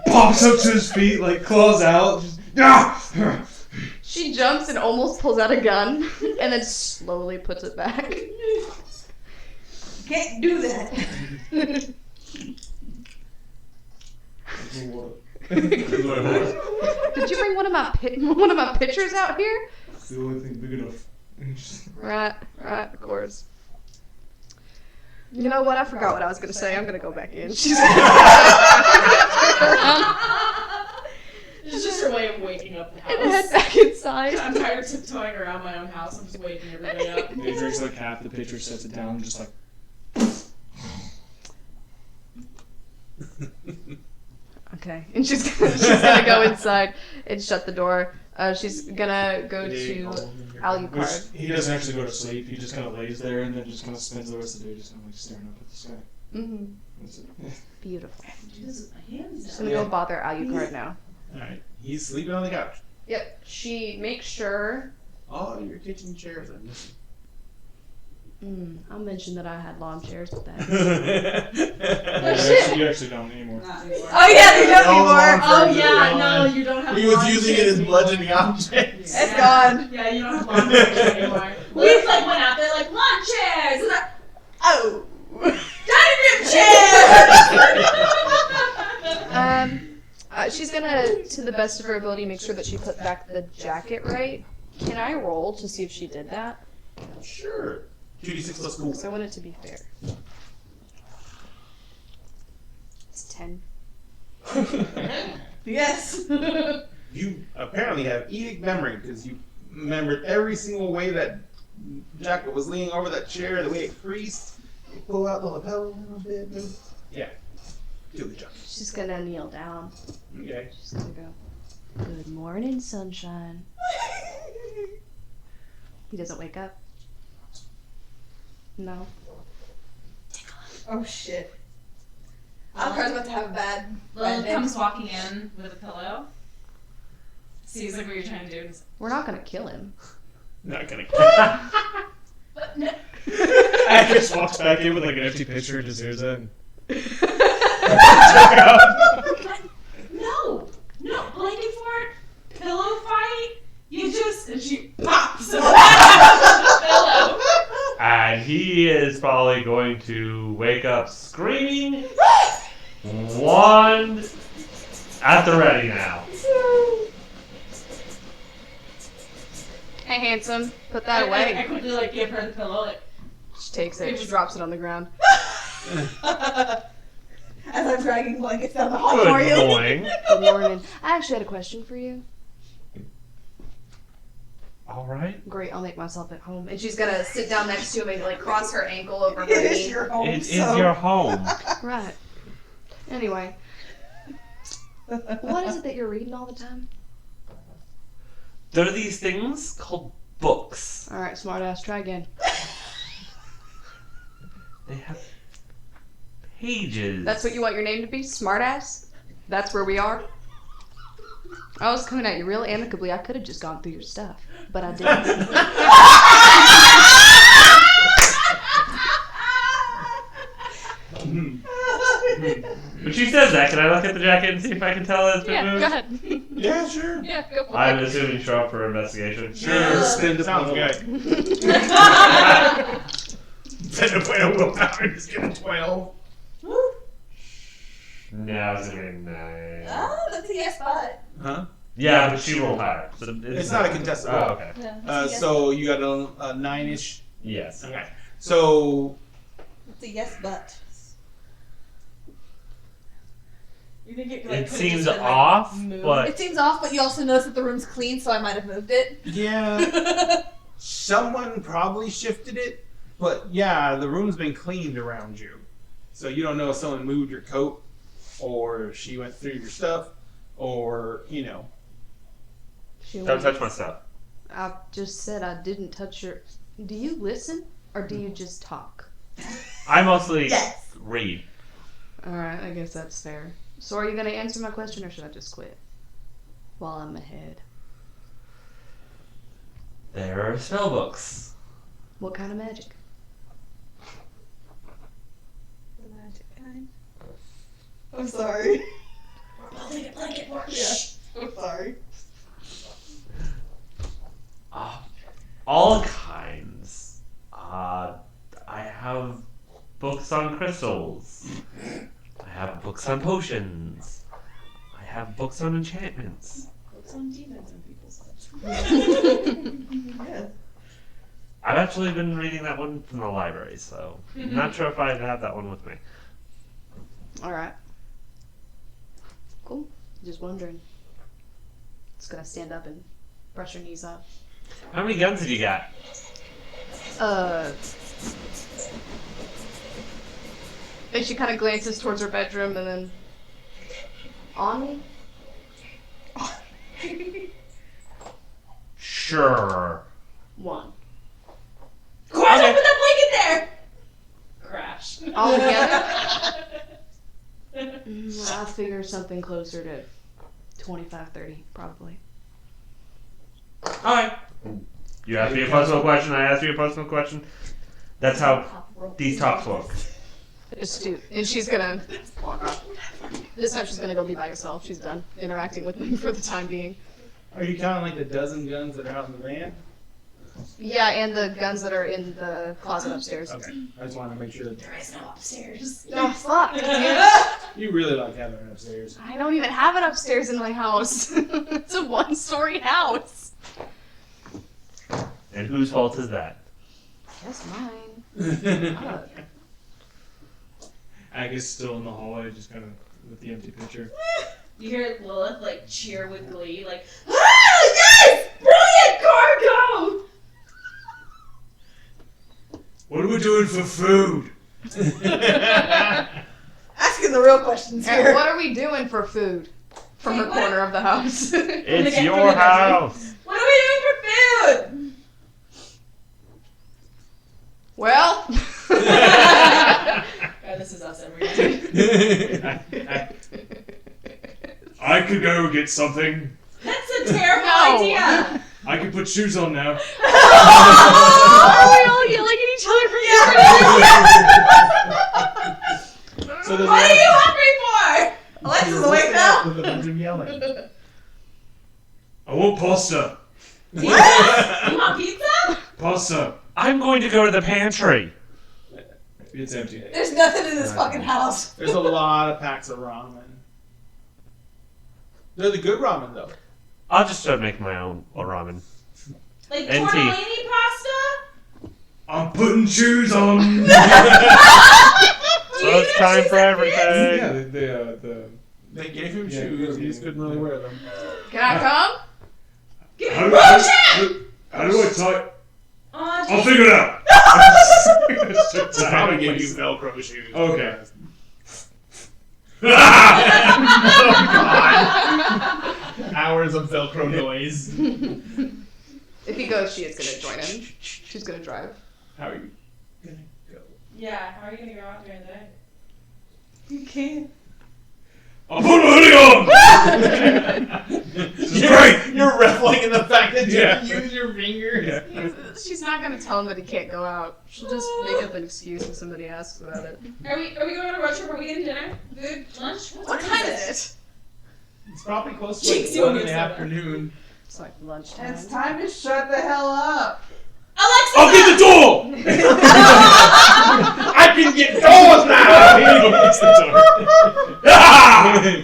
Pops up to his feet, like claws out. Just, She jumps and almost pulls out a gun, and then slowly puts it back. Can't do that. Did you bring one of my pictures out here? It's the only thing big enough. Right, of course. You know what? I forgot what I was gonna say. I'm gonna go back in. She's It's just her way of waking up the and head house. back inside. I'm tired of tiptoeing around my own house. I'm just waking everybody up. He drinks like half the pitcher, sets it down, just like. Okay, and she's gonna go inside and shut the door. She's gonna go to Which Alucard. he doesn't actually go to sleep. He just kind of lays there and then just kind of spends the rest of the day just kind of like staring up at the sky. Mm-hmm. That's it. Beautiful. Just my hands She's down. gonna go bother Alucard now. Alright. He's sleeping on the couch. Yep. She makes sure. All your kitchen chairs are missing. I'll mention that I had lawn chairs with that. You actually don't anymore. Not anymore. Oh yeah, they don't All the anymore. lawn Oh chairs yeah, are no, gone. you don't have. He was lawn using it chairs as anymore. bludgeoning objects. It's gone. Yeah, you don't have lawn chairs anymore. We like went out there like lawn chairs. And I, Oh. dining room chairs. She's gonna, to the best of her ability, make sure that she put back the jacket right. Can I roll to see if she did that? Sure. 2d6 plus cool. Because I want it to be fair. It's 10. Yes. You apparently have edict memory because you remembered every single way that Jacket was leaning over that chair, the way it creased. You pull out the lapel a little bit. Yeah. Do the job. She's gonna kneel down. Okay. She's gonna go, "Good morning, sunshine." He doesn't wake up. No. Oh shit. Alucard's about to have a bad Lilith day. comes walking in with a pillow. Sees like what you're trying to do. And is We're not gonna kill him. Not gonna but no. I just walks back in with like an empty pitcher and just hears that. And... No, blanket fort, pillow fight. You just and she pops. And he is probably going to wake up screaming. Wand at the ready now. Hey, handsome, put that I away. quickly like give her the pillow. Like, She takes it. She drops it on the ground. As I'm dragging blankets down the hall Good for you. morning. Good morning. I actually had a question for you. All right. Great, I'll make myself at home. And she's gonna sit down next to him and like cross her ankle over her It is knee. your home. It is so- your home. Right. Anyway, what is it that you're reading all the time? There are these things called books. All right, smartass, try again. They have pages. That's what you want your name to be, smartass? That's where we are. I was coming at you real amicably. I could have just gone through your stuff, but I didn't. When she says that, can I look at the jacket and see if I can tell it's been Yeah, moved? go ahead. Yeah, sure. Yeah, go for I'm it. assuming show up for investigation. Sure. Spend a Sounds point. good. Send a point of willpower and just get a 12. Now it's getting 9. Oh, that's a yes, but. Huh? Yeah, but she rolled higher. So It's not a contested Oh, roll. okay. So you got a 9-ish. Yes. Okay. So It's a yes, but. you think it, It could've seems just been, off, moved? but It seems off, but you also notice that the room's clean, so I might have moved it. yeah, someone probably shifted it, but yeah, the room's been cleaned around you, so you don't know if someone moved your coat, or if she went through your stuff, or She don't won't- touch my stuff. I just said I didn't touch your. Do you listen or do you just talk? I mostly Yes. read. Alright, I guess that's fair. So are you gonna answer my question or should I just quit? While I'm ahead. There are spell books. What kind of magic? The magic kind. I'm sorry. Building a blanket fort. I'm sorry. All kinds. I have books on crystals. I have books on potions. I have books on enchantments. Books on demons and people's lives. Yes. I've actually been reading that one from the library, so I'm not sure if I have that one with me. Alright. Cool. Just wondering. Just gonna stand up and brush her knees off. How many guns have you got? And she kind of glances towards her bedroom and then on me. Sure. One. Course, I put that blanket there! Crash. All together? I'll figure something closer to 25, 30, probably. Alright. You asked me a personal question, I asked you a personal question. That's how these talks work. Astute. And she's gonna walk off. This time she's gonna go be by herself. She's done interacting with me for the time being. Are you counting like the dozen guns that are out in the van? Yeah, and the guns that are in the closet upstairs. Okay, I just wanted to make sure that There is no upstairs. Oh, fuck. you really like having it upstairs. I don't even have it upstairs in my house. It's a one-story house. And whose fault is that? That's mine. Fuck. Aga's still in the hallway, just kind of with the empty pitcher. You hear Lilith like cheer with glee, like, ah, yes! Brilliant cargo! What are we doing for food? Asking the real questions And here. what are we doing for food? From her corner of the house. It's From your the house! What are we doing for food? Well, God, this is us every day. I could go get something. That's a terrible No. idea. I can put shoes on now. are we all yelling at each other for So there's What are you hungry for? Alexa's awake now. With a bunch of yelling. I want pasta. You want pizza? Pasta. I'm going to go to the pantry. It's empty. There's nothing in this fucking house. There's a lot of packs of ramen. They're the good ramen though. I'll just start making my own ramen. Like And tea. tortellini pasta? I'm putting shoes on. So it's time for everything. Yeah, They gave him Yeah, shoes. He yeah, just couldn't really wear them. Can I come? how do I tie? Oh, I'll figure it out. They probably gave you Velcro shoes. Okay. Hours of Velcro noise. If he goes, she is gonna join him. She's gonna drive. How are you gonna go? Yeah, how are you gonna go out during the day? You can't. I'll put my hoodie on. This is great. You're reveling in the fact that you Yeah. can use your fingers. She's not gonna tell him that he can't go out. She'll just make up an excuse when somebody asks about it. Are we going on a road trip? Are we getting dinner? Food? Lunch? What time is it? It's probably close to Jinx, like you 1 won't in the get soda. afternoon. It's like lunchtime. It's time to shut the hell up. Alexa! I'll get the door. I can get doors now! He opens the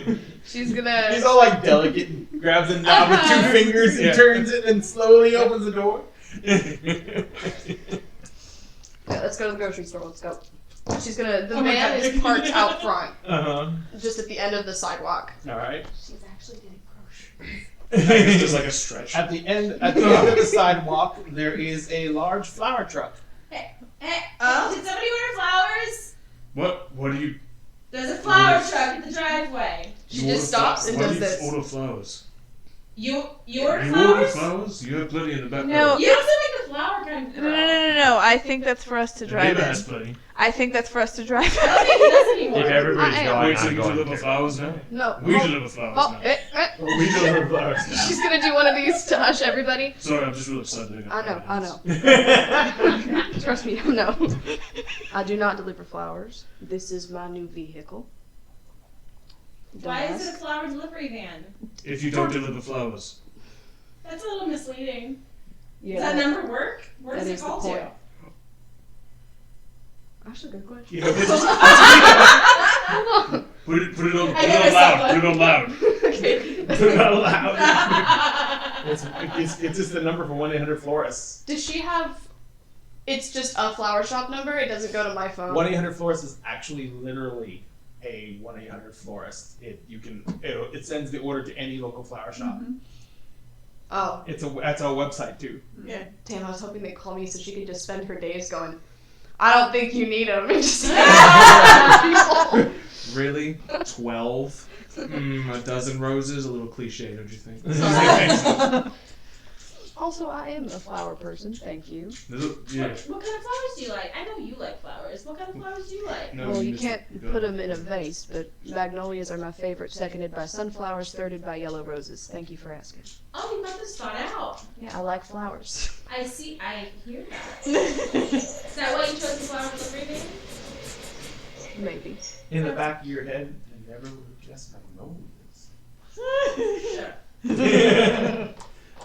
door. She's gonna. He's all like delicate and grabs a knob with 2 fingers and Yeah. turns it and slowly opens the door. Yeah, let's go to the grocery store. Let's go. She's gonna. The Oh my van God. is parked out front, Uh-huh. just at the end of the sidewalk. Alright. She's actually getting groceries. It's just like a stretch. At the end of the sidewalk, there is a large flower truck. Hey, did somebody order flowers? What do you? There's a flower truck in the driveway. She just stops and does this. Order flowers. You order You order flowers? flowers? You have plenty in the back. No. You don't sound like the flower kind of No, girl. no. I think that's for us to drive Neighbor in. has plenty. I think that's for us to drive I don't think he does anymore. If everybody's I am. going, Wait, so I'm you going deliver to. flowers now? No. We oh, deliver flowers oh, now. We deliver flowers. She's gonna do one of these to hush everybody. Sorry, I'm just real excited. I know. Trust me, I know. I do not deliver flowers. This is my new vehicle. Don't Why is it a ask. flower delivery van? If you don't deliver flowers. That's a little misleading. Yeah, Does that number work? Where that does it is the call point. to? Actually, good question. You know, it's Put it on I get it, loud. someone. Put it on loud. Okay. not allowed. It's just the number for 1-800-FLORIST. Does she have? It's just a flower shop number. It doesn't go to my phone. 1-800-FLORIST is actually literally a 1-800-FLORIST. It sends the order to any local flower shop. Oh, That's our website too. yeah. Damn, I was hoping they'd call me so she could just spend her days going. I don't think you need them. And just people. Really? 12? A dozen roses? A little cliche, don't you think? Also, I am a flower person. Thank you. Yeah. What kind of flowers do you like? I know you like flowers. What kind of flowers do you like? No, Well, you missed can't it. put them in a vase, but magnolias are my favorite, seconded by sunflowers, thirded by yellow roses. Thank you for asking. Oh, you got this thought out. Yeah, I like flowers. I see. I hear that. Is that why you chose the flower delivery van? Maybe. In the back of your head, I never would have guessed magnolias.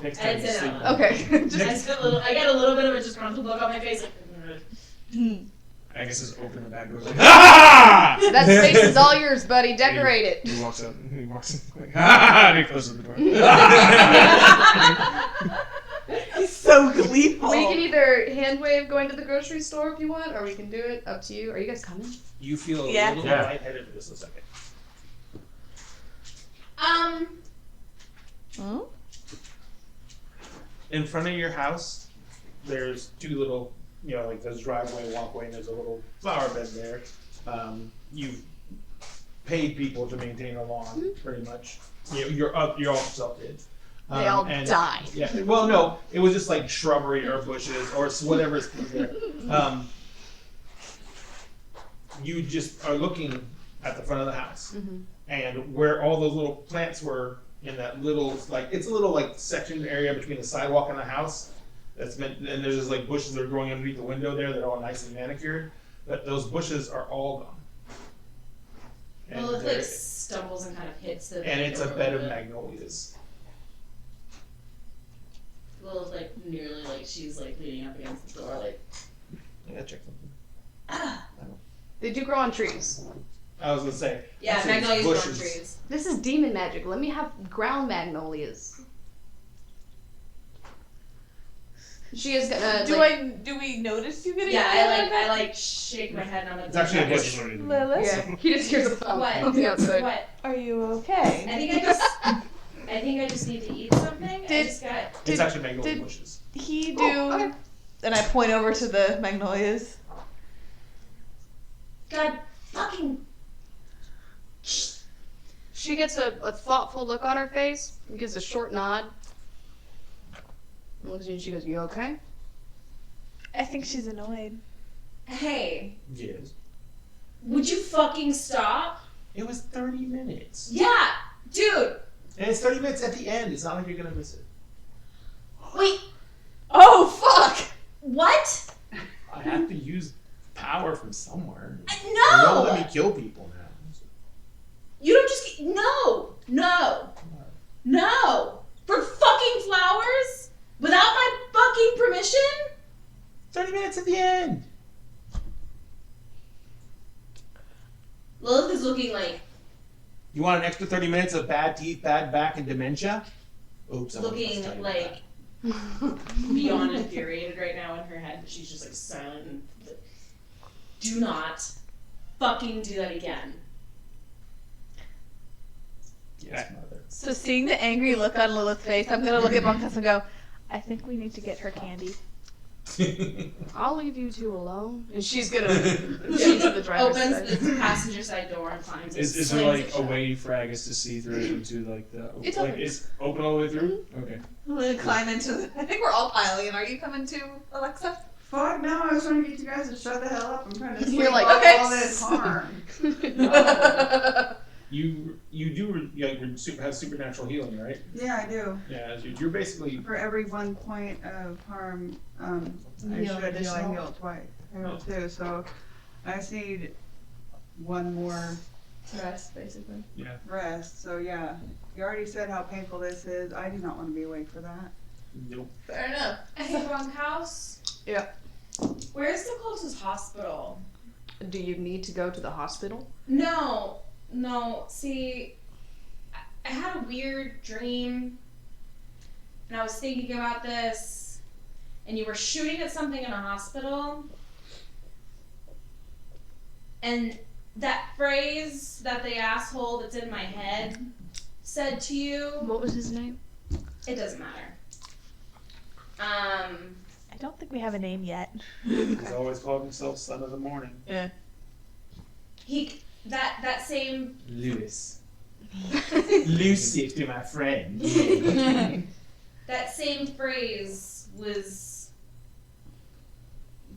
Next time you I'd say sleep. that. Okay. I got a little bit of a disgruntled look on my face. Like, I guess just open the back door. Like, ah! That space is all yours, buddy. Decorate it. He walks up. He walks in. Like, ah! And he closes the door. He's so gleeful. We can either hand wave going to the grocery store if you want, or we can do it. Up to you. Are you guys coming? You feel a Yeah. little Yeah. lightheaded for just a second. In front of your house, there's 2 little, like there's driveway, walkway, and there's a little flower bed there. You've paid people to maintain a lawn, pretty much. You all self did. They all and- died. Yeah. Well, no, it was just like shrubbery or bushes or whatever's there. You just are looking at the front of the house, and where all those little plants were in that little it's a little sectioned area between the sidewalk and the house. And there's just bushes that are growing underneath the window there that are all nicely manicured. But those bushes are all gone. well, it looks like stumbles and kind of hits the. and it's a door bed of little bit. magnolias. Little nearly like she's like leaning up against the door, like. I gotta check something. They do grow on trees. I was gonna say. Yeah, actually, magnolias grow on bushes. trees. This is demon magic. Let me have ground magnolias. She is gonna. Do we notice you getting? Yeah, yelled I at? like shake my head and I'm like. It's actually a bush. Lilith, Yeah, he just hears a thump What? on the outside. What? are you okay? I think I just need to eat something. I Did- just got. It's actually magnolia did- bushes. He do. Oh, okay. And I point over to the magnolias. God fucking. She gets a thoughtful look on her face, and gives a short nod. And looks at you and she goes, "You okay?" I think she's annoyed. Hey, Yes. would you fucking stop? It was 30 minutes. Yeah, dude. And it's 30 minutes at the end. It's not like you're gonna miss it. Wait, Oh fuck! what? I have to use power from somewhere. You No. don't let me kill people now. You don't just no for fucking flowers without my fucking permission. 30 minutes at the end. Lilith is looking like You want an extra 30 minutes of bad teeth, bad back, and dementia? Oops. I wasn't supposed to looking tell you like beyond infuriated right now in her head, but she's just like silent and do not fucking do that again. that. Yes, mother. So seeing the angry look on Lilith's face, I'm gonna look at Bunkus and go, I think we need to get her candy. I'll leave you two alone. And she's gonna. She's at the driver's Opens side. the passenger side door and finds it. Is there slams like it a shut. way for Agus to see through into like the It's like open. it's open all the way through? Okay. I'm gonna climb into the. I think we're all piling in. Are you coming too, Alexa? Fuck no, I was trying to get you guys to shut the hell up. I'm trying to sleep You're like, off okay. all this harm. You do have supernatural healing, right? Yeah, I do. Yeah, you're basically For every 1 point of harm, I Heal should heal. I additional? heal twice. I heal 2, so I just need 1 more Rest, basically. rest. So yeah, you already said how painful this is. I do not want to be awake for that. nope. Fair enough. Hey, Bunkhouse. Yeah. Where's the closest hospital? Do you need to go to the hospital? No. See, I had a weird dream, and I was thinking about this, and you were shooting at something in a hospital, and that phrase that the asshole that's in my head said to you, What was his name? it doesn't matter. I don't think we have a name yet. He's always called himself Son of the Morning. That same Lewis. Lucy to my friend. that same phrase was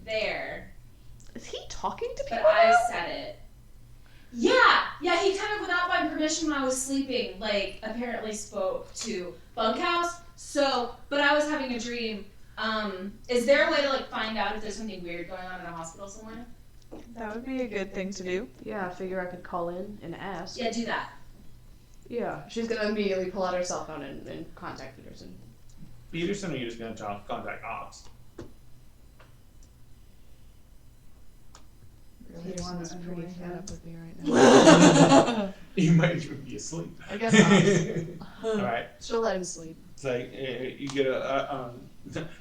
there, Is he talking to people? but I now? said it. Yeah, he kind of, without my permission when I was sleeping, like, apparently spoke to Bunkhouse. So, but I was having a dream. Is there a way to, like, find out if there's something weird going on in a hospital somewhere? That would be a good thing to do. Yeah, I figure I could call in and ask. Yeah, do that. Yeah, she's gonna immediately pull out her cell phone and contact Peterson. Peterson, or you're just going to contact ops? Peterson's wanna pretty annoy fed him. up with me right now. You might even be asleep. I guess not. Alright, She'll let him sleep. it's like you get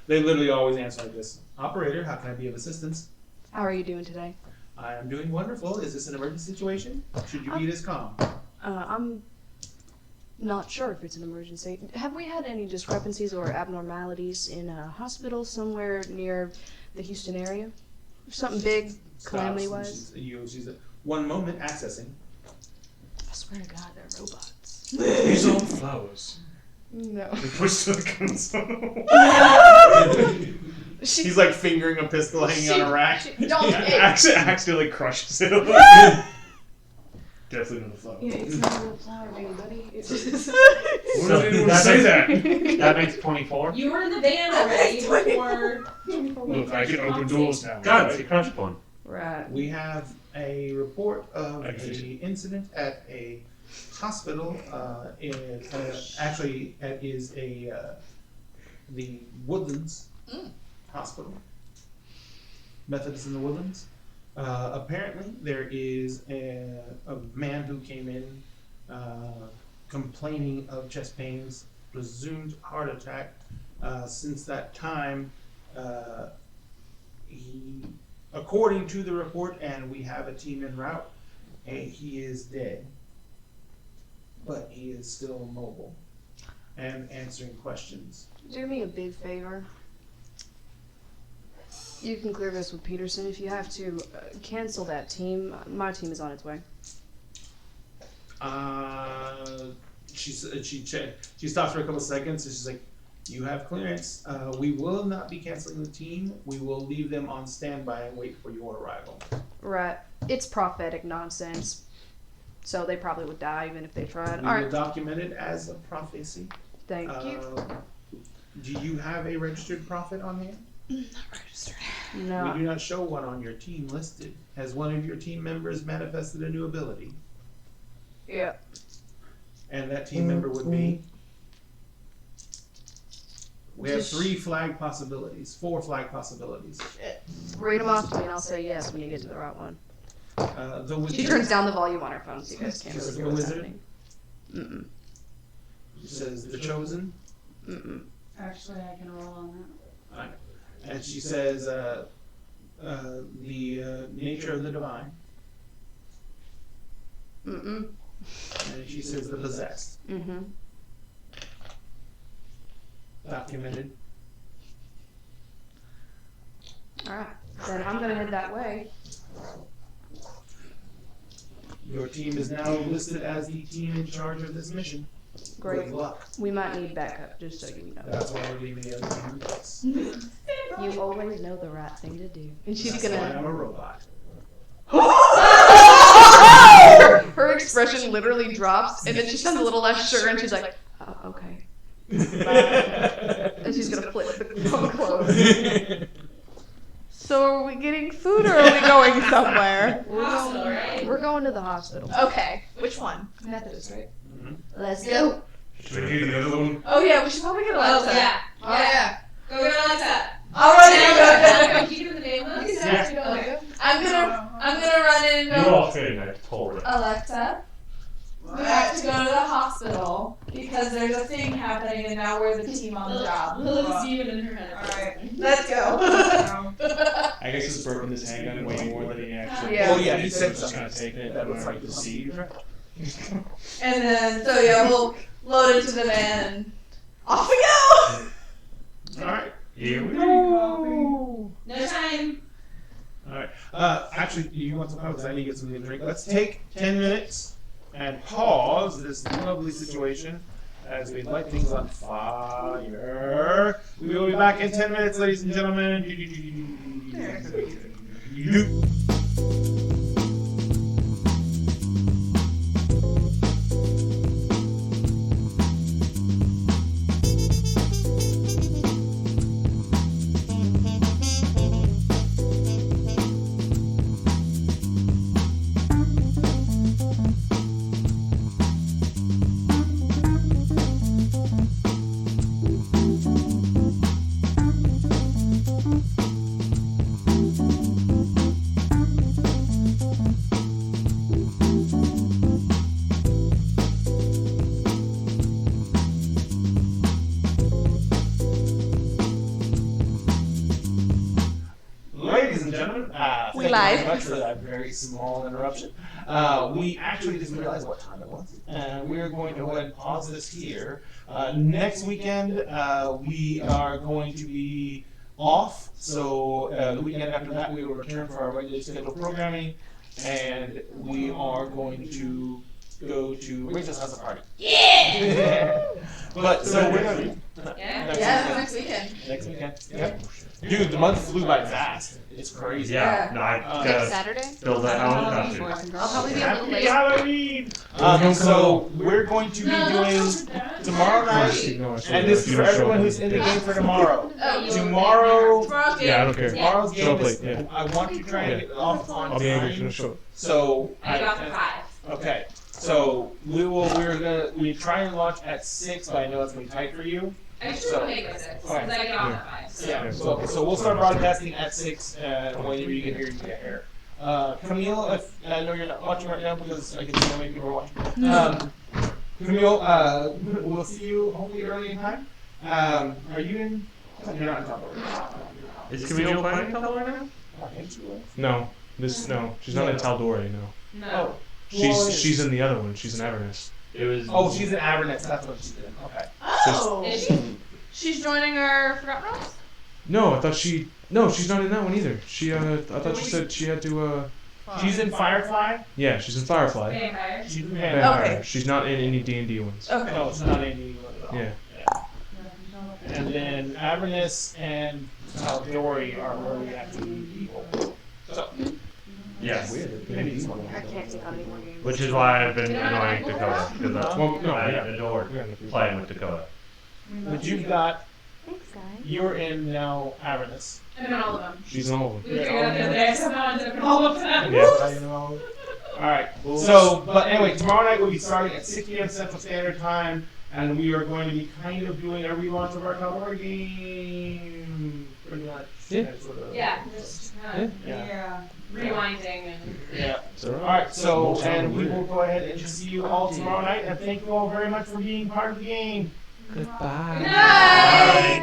they literally always answer like this. Operator, how can I be of assistance? How are you doing today? I am doing wonderful. Is this an emergency situation? Should you be this calm? I'm not sure if it's an emergency. Have we had any discrepancies or abnormalities in a hospital somewhere near the Houston area? Something big, calamity-wise? She's 1 moment accessing. I swear to God, they're robots. These are all flowers. No. They push to the console. He's like fingering a pistol hanging on a rack. Don't. Accidentally crushes it. Definitely not a flower. Yeah, it's not a real flower, baby buddy. It's just... Why So did anyone that say makes- that? That makes 24. You were in the van already before. Look, I can open doors now. God, right? she crushed one. Right. We have a report of I can fix a incident at a hospital. Actually, it is a the Woodlands Hospital. Methodist in the Woodlands. Apparently, there is a man who came in complaining of chest pains, presumed heart attack. Since that time, he, according to the report, and we have a team en route, he is dead. But he is still mobile and answering questions. Do me a big favor. You can clear this with Peterson if you have to. Cancel that team. My team is on its way. She stops for a couple seconds and she's like, "You have clearance. We will not be canceling the team. We will leave them on standby and wait for your arrival." Right. It's prophetic nonsense. So they probably would die even if they tried. We All will right. document it as a prophecy. Thank you. Do you have a registered prophet on hand? We No. do not show one on your team listed. Has one of your team members manifested a new ability? Yeah. And that team member would be? We have Just- 4 flag possibilities. Read them off to me and I'll say yes when you get to the right one. The wizard. She turns down the volume on her phone so you guys can't She says see the what's wizard. happening. Mm-mm. Says the chosen. Mm-mm. Actually, I can roll on that. And she says the nature of the divine. Mm-mm. And she says the possessed. Mm-hmm. Documented. Alright. Then I'm gonna head that way. Your team is now listed as the team in charge of this mission. Great. Good luck. We might need backup, just so you know. That's why we're leaving the other team in place. You always know the right thing to do. And she's That's why gonna. I'm a robot. Her expression literally drops, and then she sounds a little less sure, and she's like, "Oh, okay." And she's gonna flip the phone closed. So are we getting food or are we going somewhere? Hospital, right? We're going to the hospital. Okay, which one? Methodist, right? Let's go. Should we do the other one? Oh yeah, we should probably get Alexa. Oh, yeah. Oh yeah. Go get Alexa. I'll run in. Can you do the name list? Yeah. I'm gonna run in and You're go. all fitting, I totally. Alexa, we have to go to the hospital because there's a thing happening and now we're the team on the job. Lilith's demon in her head. Alright, let's go. I guess he's broken his handgun way more than he actually. Yeah. Oh yeah, he said Just kind of something. taking it. That was like deceived. And then, so yeah, we'll load into the van and off we go! Alright. Here we Go. No time. Alright. Actually, you want some because I need to get something to drink. Let's take 10 minutes and pause this lovely situation as we light things on fire. We will be back in 10 minutes, ladies and gentlemen. Ladies and gentlemen, thank you live. very much for that very small interruption. We actually just realized what time it was, and we're going to go ahead and pause this here. Next weekend, we are going to be off, so the weekend after that, we will return for our regularly scheduled programming, and we are going to go to Rachel's house party. Yeah! But so we're gonna Yeah. Yeah, next weekend. next weekend. Yep. Dude, the month flew by fast. It's crazy. Yeah, no, I Uh, Next gotta Saturday? build that Halloween Boys costume. and girls. I'll probably be a little Happy late. Halloween! So we're going to be doing tomorrow night, and this is for everyone who's in the game for tomorrow. Tomorrow, Tomorrow's game. Yeah, I don't care. tomorrow's Show game up is. late, yeah. I want you to try and get off I'll be angry. on time. Show up. So I got the 5. okay. So we we try and launch at 6, but I know it's gonna be tight for you. I just want to make it 6 because I get off at 5. So. Yeah. So we'll start broadcasting at 6. Whenever you get here, you get here. Camille, if I know you're not watching right now because I can see how many people are watching. Camille, we'll see you hopefully early in time. Are you in? You're not in Tal'Dorei. Is Camille playing Tal'Dorei right now? I think you will. No, she's not in Tal'Dorei. No, No. she's in the other one. She's in Avernus. It was. Oh, she's in Avernus. That's what she's in. Okay. Oh, Is she? she's joining our Forgotten Realms. No, I thought she. No, she's not in that one either. She. I thought she said she had to. She's in Firefly. Yeah, she's in Firefly. Vampire. She's in Vampire. Vampire. Okay. She's not in any D&D ones. Okay. No, it's not Andy at all. Yeah. And then Avernus and Tal'Dorei are where we have to meet people. So, Yes. maybe it's one. I can't take on any more games. Which is why I've been annoying Dakota because Well, no, I yeah. adore playing with Dakota. But you've got, Thanks, guys. you're in now Avernus. I'm in all of them. She's in all of We them. figured out the other day, somehow I ended up in all of them. Yeah. Alright, so, but anyway, tomorrow night we'll be starting at 6 p.m. Central Standard Time, and we are going to be kind of doing a relaunch of our Tal'Dorei game. Pretty much. Yeah. Sort of. Yeah, just kind of Yeah. rewinding and. Yeah. So, Alright, so, and we will go ahead and see you all tomorrow night, and thank you all very much for being part of the game. Goodbye. Good night!